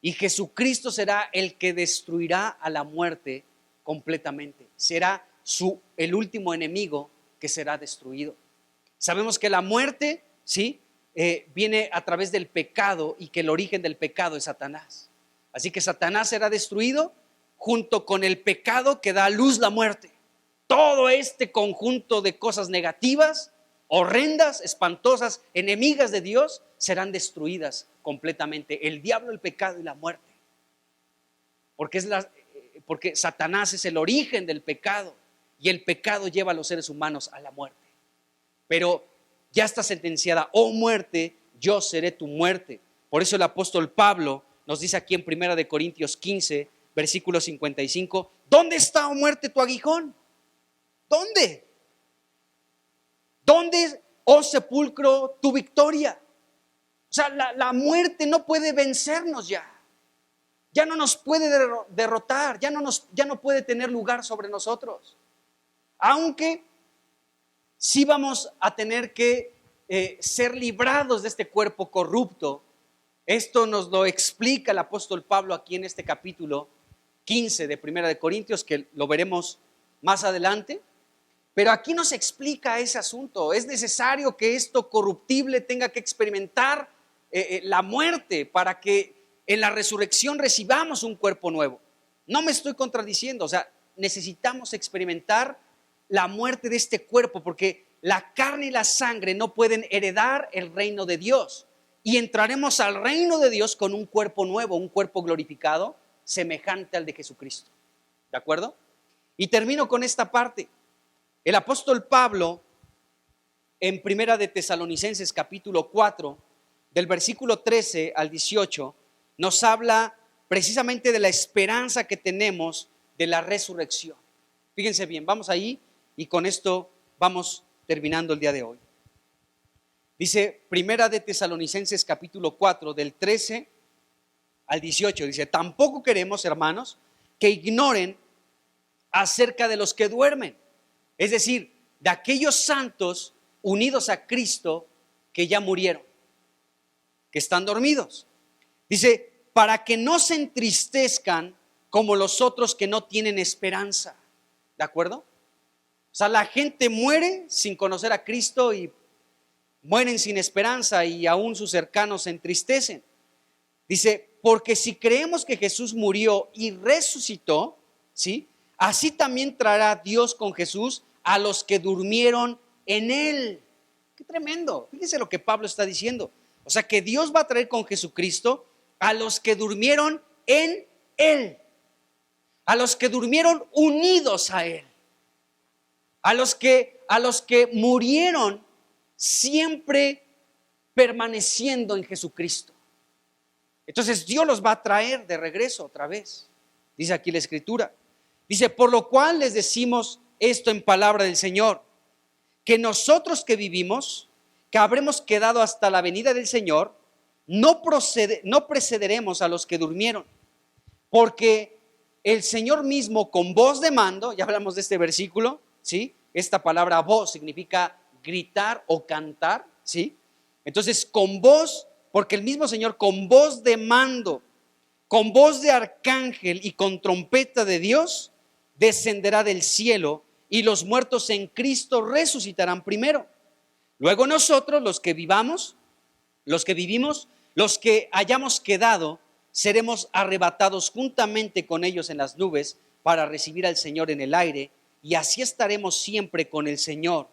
Y Jesucristo será el que destruirá a la muerte completamente. Será el último enemigo que será destruido. Sabemos que la muerte, ¿sí?, viene a través del pecado, y que el origen del pecado es Satanás. Así que Satanás será destruido junto con el pecado que da a luz la muerte. Todo este conjunto de cosas negativas, horrendas, espantosas, enemigas de Dios, serán destruidas completamente. El diablo, el pecado y la muerte. Porque Satanás es el origen del pecado, y el pecado lleva a los seres humanos a la muerte. Pero ya está sentenciada: oh muerte, yo seré tu muerte. Por eso el apóstol Pablo nos dice aquí en 1 Corintios 15, versículo 55, ¿dónde está, oh muerte, tu aguijón? ¿Dónde? ¿Dónde, oh sepulcro, tu victoria? O sea, la muerte no puede vencernos ya. Ya no nos puede derrotar, ya no puede tener lugar sobre nosotros. Aunque sí vamos a tener que ser librados de este cuerpo corrupto. Esto nos lo explica el apóstol Pablo aquí en este capítulo 15 de 1 Corintios, que lo veremos más adelante. Pero aquí nos explica ese asunto. Es necesario que esto corruptible tenga que experimentar la muerte para que en la resurrección recibamos un cuerpo nuevo. No me estoy contradiciendo, o sea, necesitamos experimentar la muerte de este cuerpo, porque la carne y la sangre no pueden heredar el reino de Dios, y entraremos al reino de Dios con un cuerpo nuevo, un cuerpo glorificado, semejante al de Jesucristo. ¿De acuerdo? Y termino con esta parte. El apóstol Pablo, en 1 de Tesalonicenses capítulo 4, del versículo 13 al 18, nos habla precisamente de la esperanza que tenemos de la resurrección. Fíjense bien, vamos ahí y con esto vamos terminando el día de hoy. Dice 1 de Tesalonicenses capítulo 4, del 13 al 18, dice: tampoco queremos, hermanos, que ignoren acerca de los que duermen, es decir, de aquellos santos unidos a Cristo que ya murieron, que están dormidos. Dice: para que no se entristezcan como los otros que no tienen esperanza. ¿De acuerdo? O sea, la gente muere sin conocer a Cristo y mueren sin esperanza, y aún sus cercanos se entristecen. Dice: porque si creemos que Jesús murió y resucitó, ¿sí?, así también traerá Dios con Jesús a los que durmieron en él. Qué tremendo. Fíjense lo que Pablo está diciendo. O sea, que Dios va a traer con Jesucristo a los que durmieron en él, a los que durmieron unidos a él, a los que murieron siempre permaneciendo en Jesucristo. Entonces Dios los va a traer de regreso otra vez. Dice aquí la Escritura. Dice: por lo cual les decimos esto en palabra del Señor, que nosotros que vivimos, que habremos quedado hasta la venida del Señor, no precederemos a los que durmieron, porque el Señor mismo con voz de mando, ya hablamos de este versículo, ¿sí? Esta palabra voz significa gritar o cantar, ¿sí? Entonces con voz, porque el mismo Señor con voz de mando, con voz de arcángel y con trompeta de Dios, descenderá del cielo, y los muertos en Cristo resucitarán primero. Luego nosotros, los que vivimos, los que hayamos quedado, seremos arrebatados juntamente con ellos en las nubes para recibir al Señor en el aire, y así estaremos siempre con el Señor.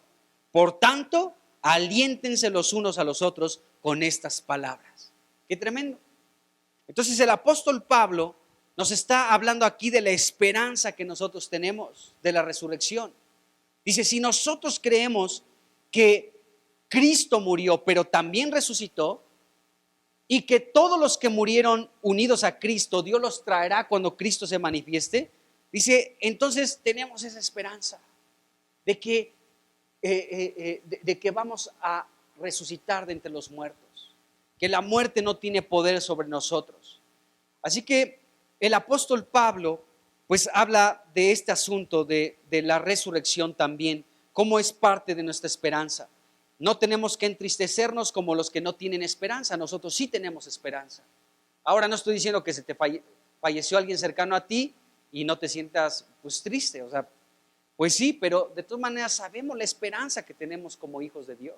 Por tanto, aliéntense los unos a los otros con estas palabras. Qué tremendo. Entonces el apóstol Pablo nos está hablando aquí de la esperanza que nosotros tenemos de la resurrección. Dice, si nosotros creemos que Cristo murió, pero también resucitó, y que todos los que murieron unidos a Cristo, Dios los traerá cuando Cristo se manifieste, dice, entonces tenemos esa esperanza de que, de que vamos a resucitar de entre los muertos, que la muerte no tiene poder sobre nosotros. Así que el apóstol Pablo pues habla de este asunto de la resurrección también, como es parte de nuestra esperanza. No tenemos que entristecernos como los que no tienen esperanza, nosotros sí tenemos esperanza. Ahora no estoy diciendo que se te falleció alguien cercano a ti y no te sientas pues triste, o sea, pues sí, pero de todas maneras sabemos la esperanza que tenemos como hijos de Dios.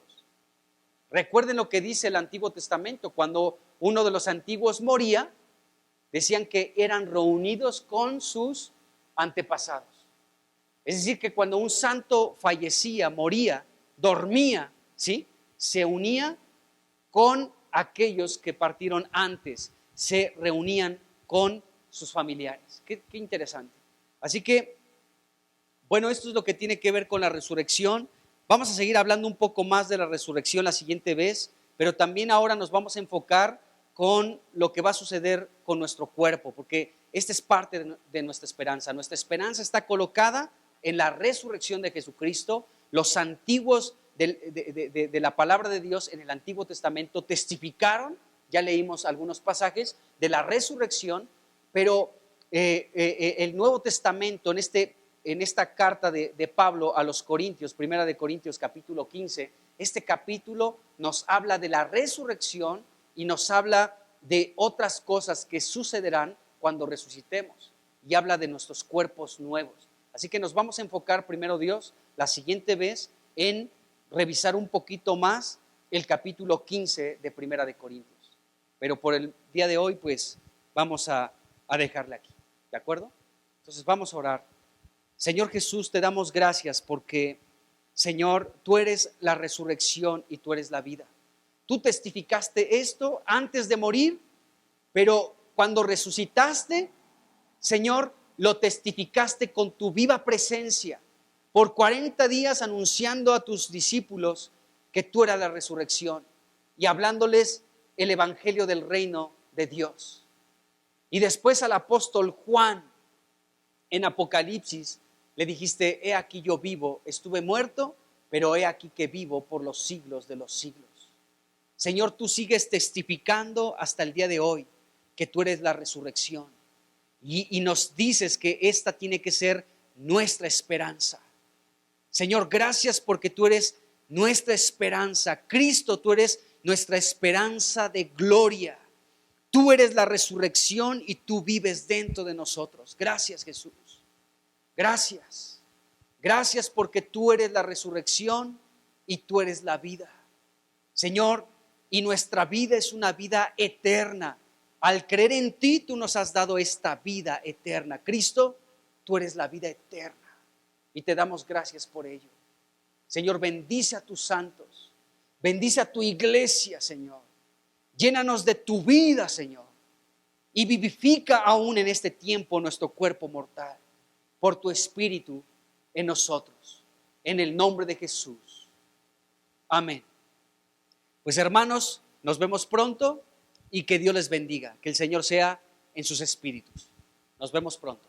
Recuerden lo que dice el Antiguo Testamento, cuando uno de los antiguos moría, decían que eran reunidos con sus antepasados. Es decir, que cuando un santo fallecía, moría, dormía, ¿sí?, se unía con aquellos que partieron antes, se reunían con sus familiares. Qué interesante. Así que, bueno, esto es lo que tiene que ver con la resurrección. Vamos a seguir hablando un poco más de la resurrección la siguiente vez, pero también ahora nos vamos a enfocar con lo que va a suceder con nuestro cuerpo, porque esta es parte de nuestra esperanza. Nuestra esperanza está colocada en la resurrección de Jesucristo. Los antiguos de la palabra de Dios en el Antiguo Testamento testificaron, ya leímos algunos pasajes de la resurrección, pero el Nuevo Testamento en esta carta de Pablo a los Corintios, primera de Corintios capítulo 15, este capítulo nos habla de la resurrección y nos habla de otras cosas que sucederán cuando resucitemos, y habla de nuestros cuerpos nuevos. Así que nos vamos a enfocar primero, Dios, la siguiente vez en revisar un poquito más el capítulo 15 de Primera de Corintios. Pero por el día de hoy, pues vamos a dejarle aquí, ¿de acuerdo? Entonces vamos a orar. Señor Jesús, te damos gracias porque, Señor, tú eres la resurrección y tú eres la vida. Tú testificaste esto antes de morir, pero cuando resucitaste, Señor, lo testificaste con tu viva presencia por 40 días anunciando a tus discípulos que tú eras la resurrección y hablándoles el evangelio del reino de Dios. Y después al apóstol Juan en Apocalipsis le dijiste, he aquí yo vivo, estuve muerto, pero he aquí que vivo por los siglos de los siglos. Señor, tú sigues testificando hasta el día de hoy que tú eres la resurrección y nos dices que esta tiene que ser nuestra esperanza. Señor, gracias porque tú eres nuestra esperanza. Cristo, tú eres nuestra esperanza de gloria. Tú eres la resurrección y tú vives dentro de nosotros. Gracias, Jesús. Gracias. Gracias porque tú eres la resurrección y tú eres la vida. Señor, y nuestra vida es una vida eterna. Al creer en ti, tú nos has dado esta vida eterna. Cristo, tú eres la vida eterna y te damos gracias por ello. Señor, bendice a tus santos, bendice a tu iglesia, Señor. Llénanos de tu vida, Señor, y vivifica aún en este tiempo nuestro cuerpo mortal por tu Espíritu en nosotros, en el nombre de Jesús. Amén. Pues hermanos, nos vemos pronto y que Dios les bendiga, que el Señor sea en sus espíritus. Nos vemos pronto.